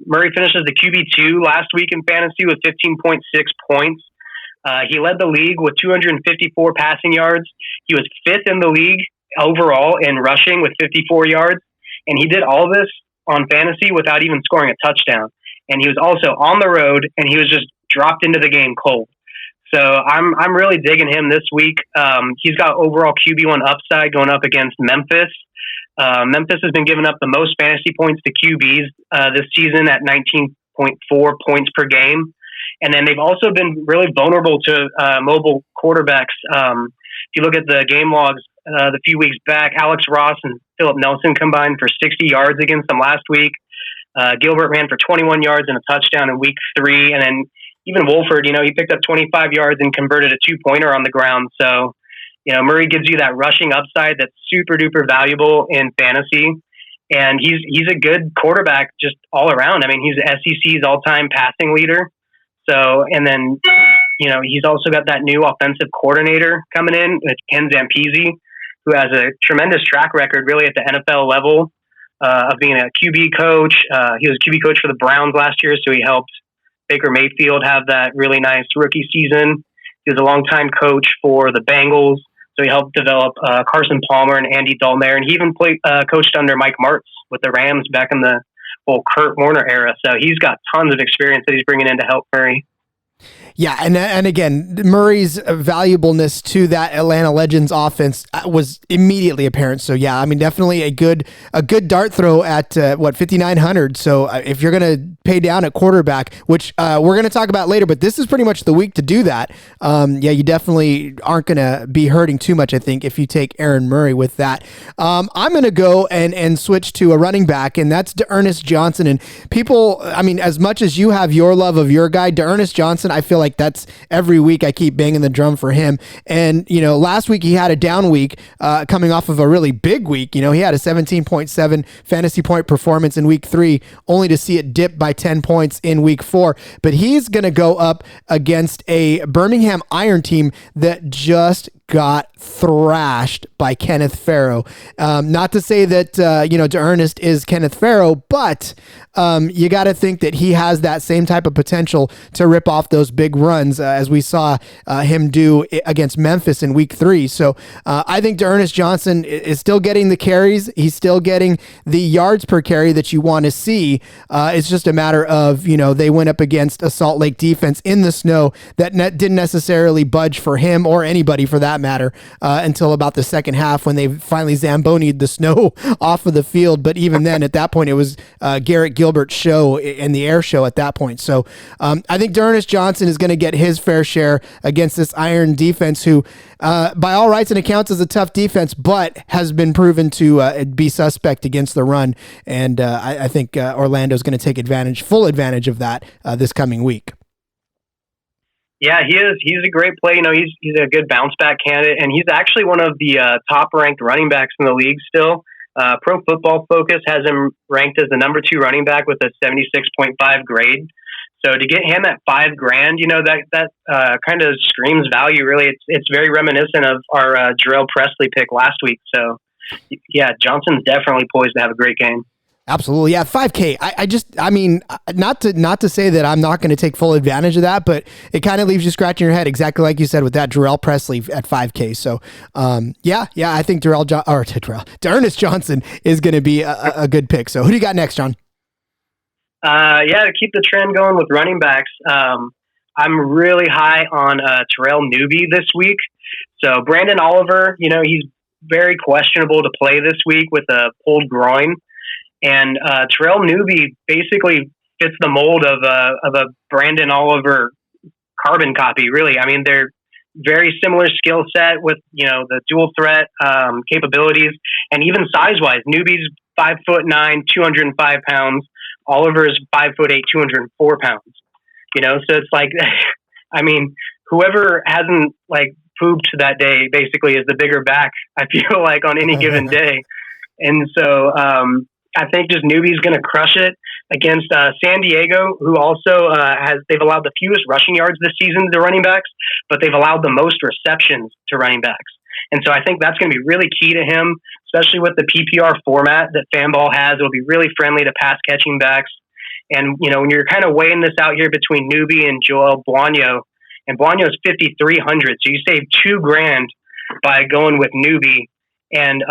Murray finishes the QB2 last week in fantasy with 15.6 points. He led the league with 254 passing yards. He was 5th in the league overall in rushing with 54 yards. And he did all this on fantasy without even scoring a touchdown. And he was also on the road, and he was just dropped into the game cold. So I'm really digging him this week. He's got overall QB1 upside going up against Memphis. Memphis has been giving up the most fantasy points to QBs this season at 19.4 points per game. And then they've also been really vulnerable to mobile quarterbacks. If you look at the game logs the few weeks back, Alex Ross and Philip Nelson combined for 60 yards against them last week. Gilbert ran for 21 yards and a touchdown in week 3. And then even Wolford, he picked up 25 yards and converted a 2-pointer on the ground. So, Murray gives you that rushing upside that's super duper valuable in fantasy. And he's a good quarterback just all around. I mean, he's SEC's all-time passing leader. So, and then, he's also got that new offensive coordinator coming in. It's Ken Zampese, who has a tremendous track record really at the NFL level of being a QB coach. He was a QB coach for the Browns last year, so he helped Baker Mayfield have that really nice rookie season. He was a longtime coach for the Bengals, so he helped develop Carson Palmer and Andy Dalton there, and he even coached under Mike Martz with the Rams back in the whole Kurt Warner era. So he's got tons of experience that he's bringing in to help Murray. Yeah, and again, Murray's valuableness to that Atlanta Legends offense was immediately apparent. So yeah, I mean, definitely a good dart throw at 5,900. So if you're gonna pay down at quarterback, which we're gonna talk about later, but this is pretty much the week to do that. Yeah, you definitely aren't gonna be hurting too much, I think, if you take Aaron Murray with that. I'm gonna go and switch to a running back, and that's D'Ernest Johnson. And people, I mean, as much as you have your love of your guy, D'Ernest Johnson, I feel like that's every week I keep banging the drum for him. And, last week he had a down week coming off of a really big week. He had a 17.7 fantasy point performance in week 3, only to see it dip by 10 points in week 4. But he's going to go up against a Birmingham Iron team that just got thrashed by Kenneth Farrow. Not to say that, D'Ernest is Kenneth Farrow, but you got to think that he has that same type of potential to rip off those big runs as we saw him do against Memphis in week 3. So I think D'Ernest Johnson is still getting the carries. He's still getting the yards per carry that you want to see. It's just a matter of, they went up against a Salt Lake defense in the snow that didn't necessarily budge for him or anybody for that matter until about the second half when they finally Zambonied the snow off of the field. But even then, at that point, it was Garrett Gilbert's show and the air show at that point. So I think D'Ernest Johnson is going to get his fair share against this Iron defense who, by all rights and accounts, is a tough defense, but has been proven to be suspect against the run. And I think Orlando is going to take full advantage of that this coming week. Yeah, he is. He's a great play. He's a good bounce back candidate, and he's actually one of the top ranked running backs in the league still. Pro Football Focus has him ranked as the number 2 running back with a 76.5 grade. So to get him at $5,000, that kind of screams value. Really, it's very reminiscent of our Jarrell Presley pick last week. So yeah, Johnson's definitely poised to have a great game. Absolutely. Yeah. 5K. I mean, not to say that I'm not going to take full advantage of that, but it kind of leaves you scratching your head exactly like you said with that Jarrell Presley at 5K. So, yeah, I think D'Ernest Johnson is going to be a good pick. So who do you got next, John? To keep the trend going with running backs, I'm really high on Terrell Newby this week. So Brandon Oliver, he's very questionable to play this week with a pulled groin. And Terrell Newby basically fits the mold of a Brandon Oliver carbon copy, really. I mean, they're very similar skill set with, the dual threat capabilities, and even size-wise. Newby's 5'9", 205 pounds. Oliver's 5'8", 204 pounds. So it's like, I mean, whoever hasn't pooped that day basically is the bigger back, I feel like, on any given day. And so I think just Newby's going to crush it against San Diego, who also they've allowed the fewest rushing yards this season to running backs, but they've allowed the most receptions to running backs. And so I think that's going to be really key to him, especially with the PPR format that Fanball has. It'll be really friendly to pass catching backs. And, when you're kind of weighing this out here between Newby and Joel Buonio, and Buonio's 5,300, so you save $2,000 by going with Newby. And,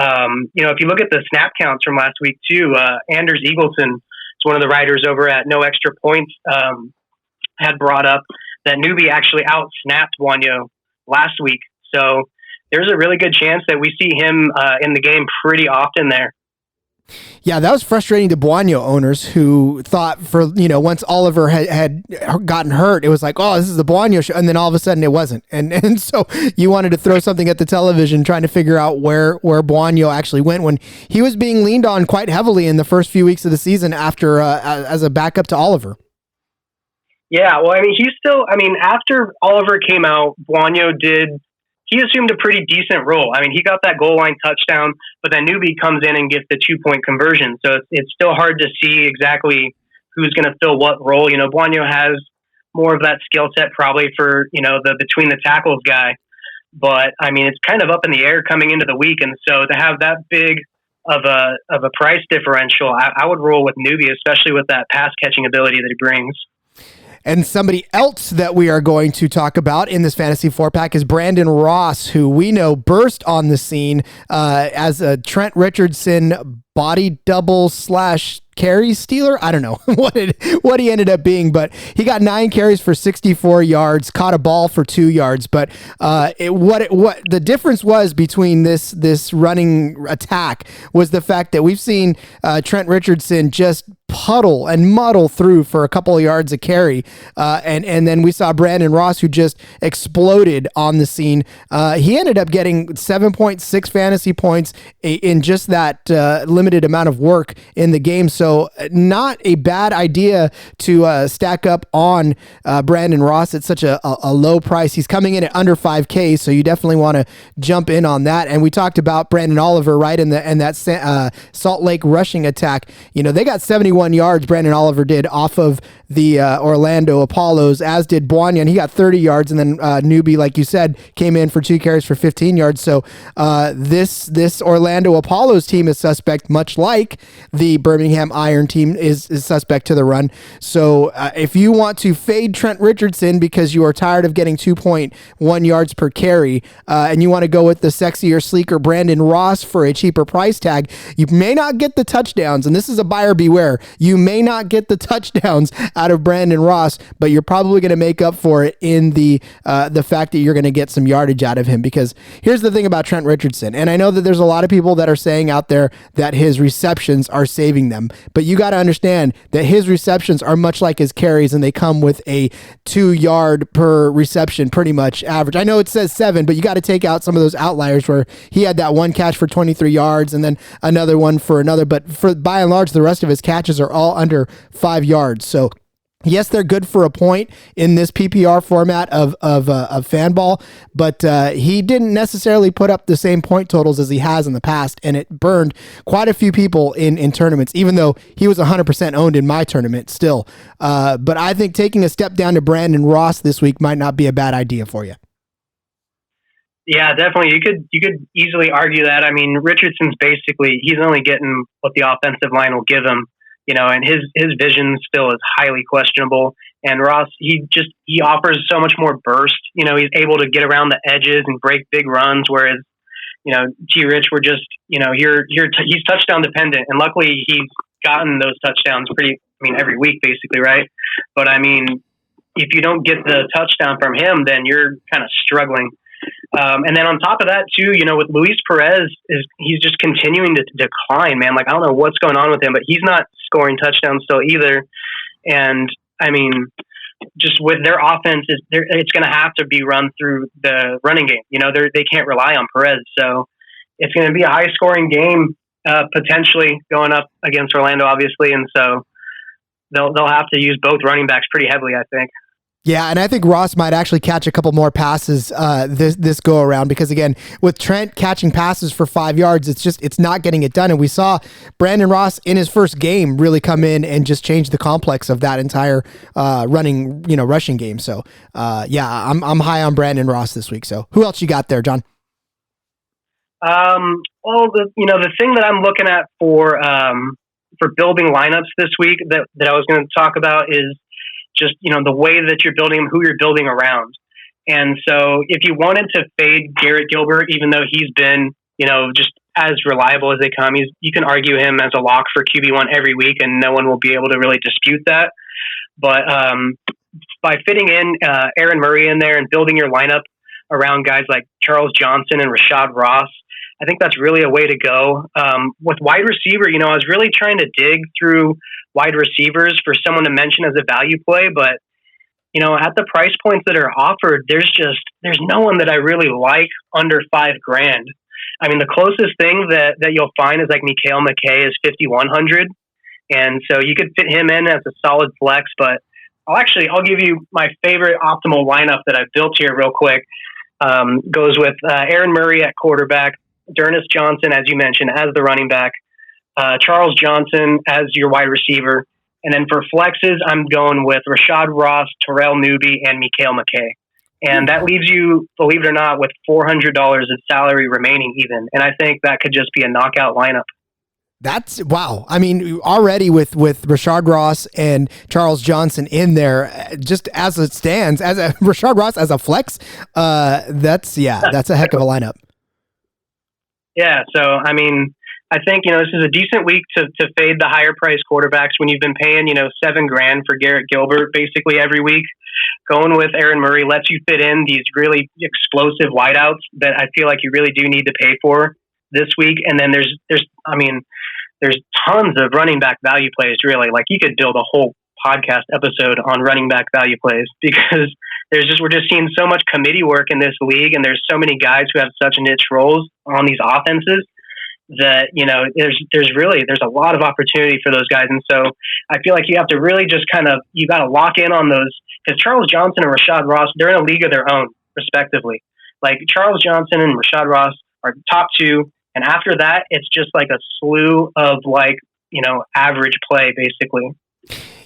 if you look at the snap counts from last week too, Anders Eagleson is one of the writers over at No Extra Points, had brought up that Newby actually out-snapped Buonio last week. So there's a really good chance that we see him in the game pretty often there. Yeah, that was frustrating to Buonio owners who thought once Oliver had gotten hurt, it was like, oh, this is the Buonio show. And then all of a sudden it wasn't. And so you wanted to throw something at the television trying to figure out where Buonio actually went when he was being leaned on quite heavily in the first few weeks of the season after as a backup to Oliver. Yeah, well, I mean, after Oliver came out, Buonio he assumed a pretty decent role. I mean, he got that goal line touchdown, but then Newby comes in and gets the 2-point conversion. So it's still hard to see exactly who's going to fill what role. Buonio has more of that skill set probably for, the between the tackles guy. But I mean, it's kind of up in the air coming into the week. And so to have that big of a price differential, I would roll with Newby, especially with that pass catching ability that he brings. And somebody else that we are going to talk about in this fantasy 4-pack is Brandon Ross, who we know burst on the scene as a Trent Richardson body double / carry stealer. I don't know what he ended up being, but he got 9 carries for 64 yards, caught a ball for 2 yards. But what the difference was between this running attack was the fact that we've seen Trent Richardson just puddle and muddle through for a couple of yards of carry. And then we saw Brandon Ross, who just exploded on the scene. He ended up getting 7.6 fantasy points in just that limited amount of work in the game. So not a bad idea to stack up on Brandon Ross at such a low price. He's coming in at under 5K, so you definitely want to jump in on that. And we talked about Brandon Oliver, right, in that Salt Lake rushing attack. You know, they got 71 yards, Brandon Oliver did, off of the Orlando Apollos, as did Boignon. He got 30 yards, and then Newbie, like you said, came in for 2 carries for 15 yards. So this Orlando Apollos team is suspect, much like the Birmingham Iron team is suspect to the run. So if you want to fade Trent Richardson because you are tired of getting 2.1 yards per carry, and you want to go with the sexier, sleeker Brandon Ross for a cheaper price tag, you may not get the touchdowns, and this is a buyer beware. You may not get the touchdowns out of Brandon Ross, but you're probably going to make up for it in the fact that you're going to get some yardage out of him. Because here's the thing about Trent Richardson, and I know that there's a lot of people that are saying out there that his receptions are saving them, but you got to understand that his receptions are much like his carries, and they come with a 2 yard per reception pretty much average. I know it says 7, but you got to take out some of those outliers where he had that one catch for 23 yards and then another one for another, but for by and large the rest of his catches are all under 5 yards. So yes, they're good for a point in this PPR format of Fanball, but he didn't necessarily put up the same point totals as he has in the past, and it burned quite a few people in tournaments, even though he was 100% owned in my tournament still. But I think taking a step down to Brandon Ross this week might not be a bad idea for you. Yeah, definitely. You could easily argue that. I mean, Richardson's he's only getting what the offensive line will give him. You know, and his vision still is highly questionable. And Ross, he offers so much more burst. You know, he's able to get around the edges and break big runs, whereas, you know, G-Rich, we're just, you know, he's touchdown dependent. And luckily he's gotten those touchdowns every week basically, right? But I mean, if you don't get the touchdown from him, then you're kind of struggling. And then on top of that too, you know, with Luis Perez, he's just continuing to decline, man. Like, I don't know what's going on with him, but he's not scoring touchdowns still either. And I mean, just with their offense, it's going to have to be run through the running game. You know, they can't rely on Perez. So it's going to be a high scoring game, potentially going up against Orlando, obviously. And so they'll have to use both running backs pretty heavily, I think. Yeah, and I think Ross might actually catch a couple more passes this go around, because again, with Trent catching passes for 5 yards, it's not getting it done. And we saw Brandon Ross in his first game really come in and just change the complex of that entire rushing game. So yeah, I'm high on Brandon Ross this week. So who else you got there, John? Well, the thing that I'm looking at for building lineups this week that I was going to talk about is just, you know, the way that you're building, who you're building around. And so if you wanted to fade Garrett Gilbert, even though he's been, you know, just as reliable as they come, you can argue him as a lock for QB1 every week, and no one will be able to really dispute that. But by fitting in Aaron Murray in there and building your lineup around guys like Charles Johnson and Rashad Ross, I think that's really a way to go. With wide receiver, you know, I was really trying to dig through wide receivers for someone to mention as a value play, but, you know, at the price points that are offered, there's no one that I really like under $5,000. I mean, the closest thing that you'll find is like Mikhail McKay is 5,100. And so you could fit him in as a solid flex, but I'll give you my favorite optimal lineup that I've built here real quick. Goes with Aaron Murray at quarterback, D'Ernest Johnson, as you mentioned, as the running back, Charles Johnson as your wide receiver. And then for flexes, I'm going with Rashad Ross, Terrell Newby, and Mikhail McKay. And that leaves you, believe it or not, with $400 of salary remaining even. And I think that could just be a knockout lineup. That's wow. I mean, already with Rashard Ross and Charles Johnson in there, just as it stands, as a Rashard Ross as a flex, that's a heck of a lineup. Yeah. So, I mean, I think, this is a decent week to fade the higher priced quarterbacks when you've been paying, $7,000 for Garrett Gilbert basically every week. Going with Aaron Murray lets you fit in these really explosive wideouts that I feel like you really do need to pay for this week. And then there's tons of running back value plays, really. Like, you could build a whole podcast episode on running back value plays because we're just seeing so much committee work in this league, and there's so many guys who have such niche roles on these offenses that, there's a lot of opportunity for those guys. And so I feel like you have to really just you got to lock in on those, because Charles Johnson and Rashard Ross, they're in a league of their own, respectively. Like, Charles Johnson and Rashard Ross are top two. And after that, it's just like a slew of average play, basically.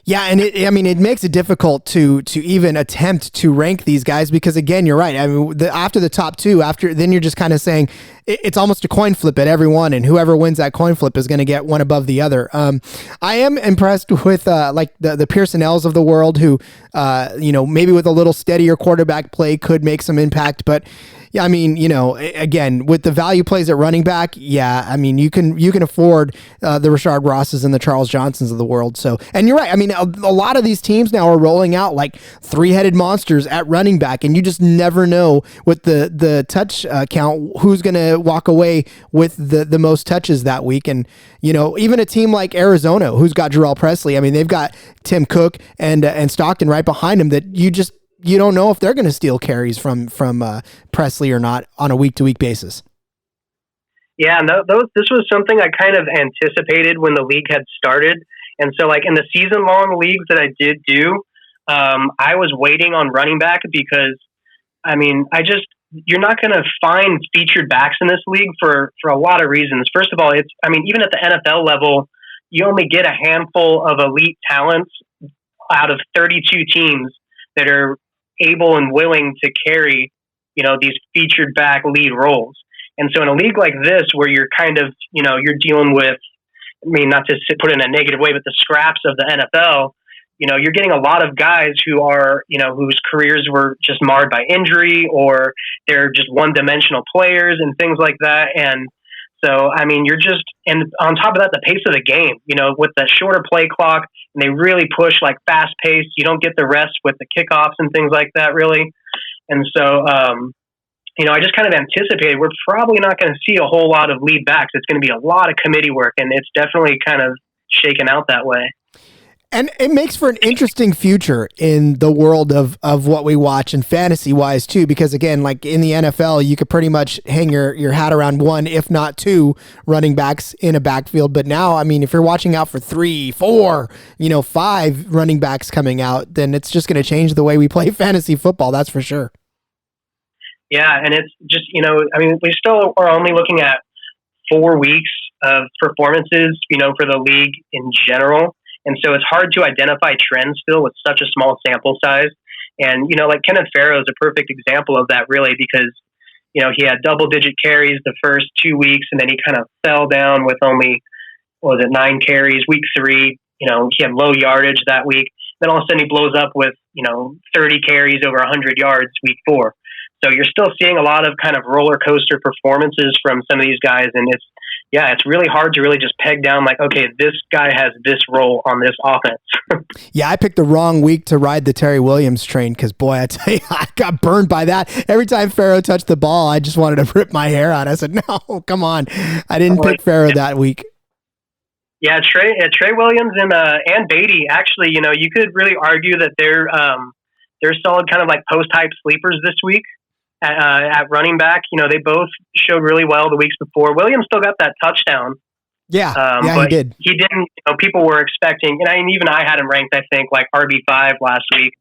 Yeah, and it makes it difficult to even attempt to rank these guys because, again, you're right. I mean, after the top two, then you're just kind of saying it's almost a coin flip at everyone, and whoever wins that coin flip is going to get one above the other. I am impressed with the Pearsonells of the world who, maybe with a little steadier quarterback play could make some impact, but. Yeah, I mean, again, with the value plays at running back, yeah, I mean, you can afford the Rashard Rosses and the Charles Johnsons of the world. So, and you're right. I mean, a lot of these teams now are rolling out like three-headed monsters at running back, and you just never know with the touch count who's going to walk away with the most touches that week. And even a team like Arizona, who's got Jarrell Presley, I mean, they've got Tim Cook and Stockton right behind him that you don't know if they're going to steal carries from Presley or not on a week-to-week basis. Yeah, no, this was something I kind of anticipated when the league had started. And so, like, in the season-long leagues that I did do, I was waiting on running back because, I mean, you're not going to find featured backs in this league for a lot of reasons. First of all, even at the NFL level, you only get a handful of elite talents out of 32 teams that are able and willing to carry, these featured back lead roles. And so in a league like this, where you're kind of, you're dealing with, not to put it in a negative way, but the scraps of the NFL, you're getting a lot of guys who are, whose careers were just marred by injury, or they're just one-dimensional players and things like that. And so, I mean, and on top of that, the pace of the game, with the shorter play clock, and they really push like fast pace. You don't get the rest with the kickoffs and things like that, really. And so, I just kind of anticipated we're probably not going to see a whole lot of lead backs. It's going to be a lot of committee work, and it's definitely kind of shaken out that way. And it makes for an interesting future in the world of what we watch, and fantasy wise too, because again, like in the NFL, you could pretty much hang your hat around one, if not two running backs in a backfield. But now, I mean, if you're watching out for 3, 4, 5 running backs coming out, then it's just going to change the way we play fantasy football. That's for sure. Yeah. And it's just, we still are only looking at 4 weeks of performances, for the league in general. And so it's hard to identify trends still with such a small sample size. And, like Kenneth Farrow is a perfect example of that, really, because, he had double-digit carries the first 2 weeks, and then he kind of fell down with only, 9 carries. Week 3, he had low yardage that week. Then all of a sudden he blows up with, 30 carries over 100 yards week 4. So you're still seeing a lot of kind of roller coaster performances from some of these guys. And it's really hard to really just peg down like, okay, this guy has this role on this offense. Yeah, I picked the wrong week to ride the Terry Williams train because, boy, I tell you, I got burned by that. Every time Farrow touched the ball, I just wanted to rip my hair out. I said, no, come on. I didn't pick Farrow that week. Yeah, Trey Williams and Beatty, actually, you could really argue that they're solid kind of like post-hype sleepers this week. At running back, they both showed really well the weeks before. Williams still got that touchdown. Yeah, but he did. He didn't. People were expecting, and even I had him ranked, I think, like RB5 last week.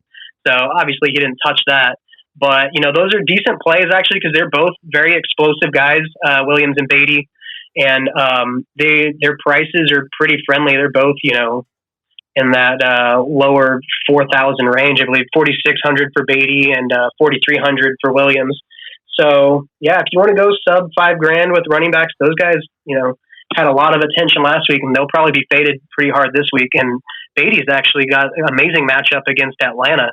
So obviously he didn't touch that. But those are decent plays actually because they're both very explosive guys, Williams and Beatty, and their prices are pretty friendly. They're both in that lower 4,000 range. I believe 4,600 for Beatty and 4,300 for Williams. So yeah, if you want to go sub $5,000 with running backs, those guys, had a lot of attention last week, and they'll probably be faded pretty hard this week. And Beatty's actually got an amazing matchup against Atlanta,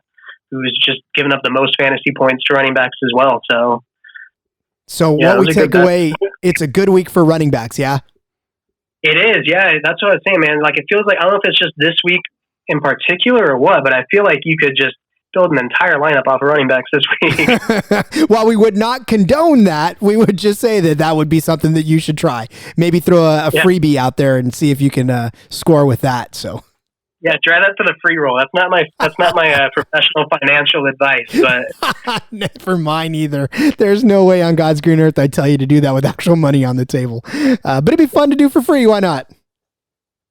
who's just given up the most fantasy points to running backs as well. So what we take away, it's a good week for running backs, yeah? It is, yeah. That's what I was saying, man. Like, it feels like, I don't know if it's just this week in particular or what, but I feel like you could just build an entire lineup off of running backs this week. While we would not condone that, we would just say that would be something that you should try. Maybe throw a freebie out there and see if you can score with that. So, yeah, try that for the free roll. That's not my professional financial advice, but never mine either. There's no way on God's green earth I'd tell you to do that with actual money on the table. But it'd be fun to do for free. Why not?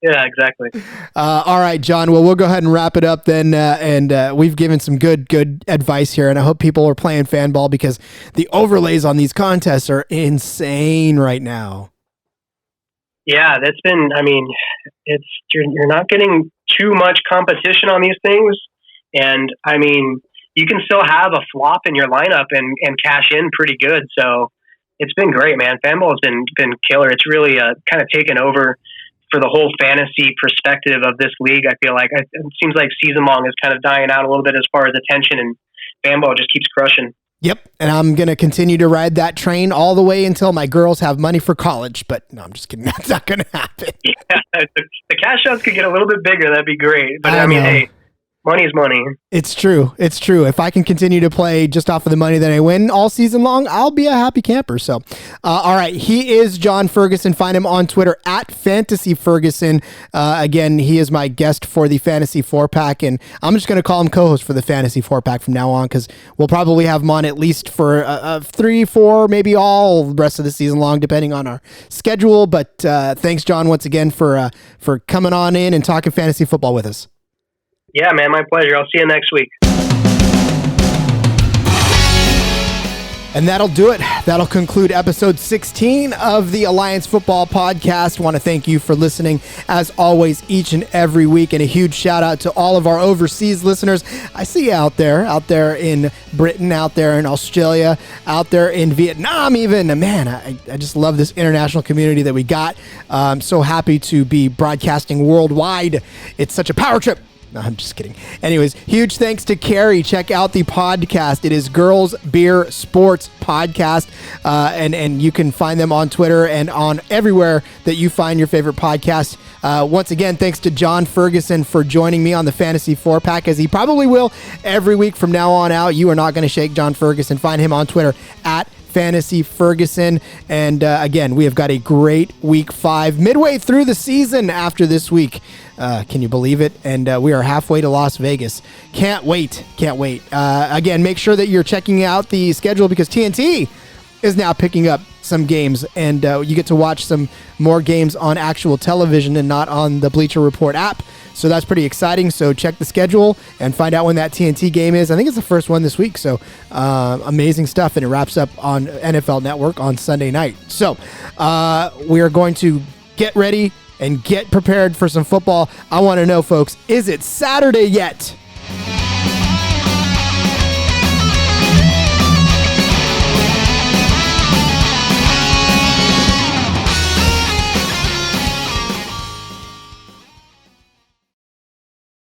Yeah, exactly. All right, John. Well, we'll go ahead and wrap it up then. And we've given some good advice here. And I hope people are playing fanball because the overlays on these contests are insane right now. Yeah, that's been, I mean, you're not getting too much competition on these things. And I mean, you can still have a flop in your lineup and cash in pretty good. So it's been great, man. Fanball has been killer. It's really kind of taken over for the whole fantasy perspective of this league. I feel like it seems like season long is kind of dying out a little bit as far as attention, and fanball just keeps crushing. Yep. And I'm going to continue to ride that train all the way until my girls have money for college. But no, I'm just kidding. That's not going to happen. Yeah, the cash outs could get a little bit bigger. That'd be great. But I mean, hey, money is money. It's true. It's true. If I can continue to play just off of the money that I win all season long, I'll be a happy camper. So, all right. He is John Ferguson. Find him on Twitter at FantasyFerguson. Again, he is my guest for the Fantasy 4-Pack, and I'm just going to call him co-host for the Fantasy 4-Pack from now on because we'll probably have him on at least for 3, 4, maybe all the rest of the season long, depending on our schedule. But thanks, John, once again for coming on in and talking fantasy football with us. Yeah, man, my pleasure. I'll see you next week. And that'll do it. That'll conclude episode 16 of the Alliance Football Podcast. I want to thank you for listening, as always, each and every week. And a huge shout out to all of our overseas listeners. I see you out there in Britain, out there in Australia, out there in Vietnam even. Man, I just love this international community that we got. I'm so happy to be broadcasting worldwide. It's such a power trip. No, I'm just kidding. Anyways, huge thanks to Carrie. Check out the podcast. It is Girls Beer Sports Podcast, and you can find them on Twitter and on everywhere that you find your favorite podcast. Once again, thanks to John Ferguson for joining me on the Fantasy 4-Pack, as he probably will every week from now on out. You are not going to shake John Ferguson. Find him on Twitter at Fantasy Ferguson. And again, we have got a great week 5 midway through the season after this week. Can you believe it? And we are halfway to Las Vegas. Can't wait. Again, make sure that you're checking out the schedule because TNT is now picking up some games, and you get to watch some more games on actual television and not on the Bleacher Report app. So that's pretty exciting. So check the schedule and find out when that TNT game is. I think it's the first one this week. So amazing stuff. And it wraps up on NFL Network on Sunday night. So we are going to get ready and get prepared for some football. I want to know, folks, is it Saturday yet?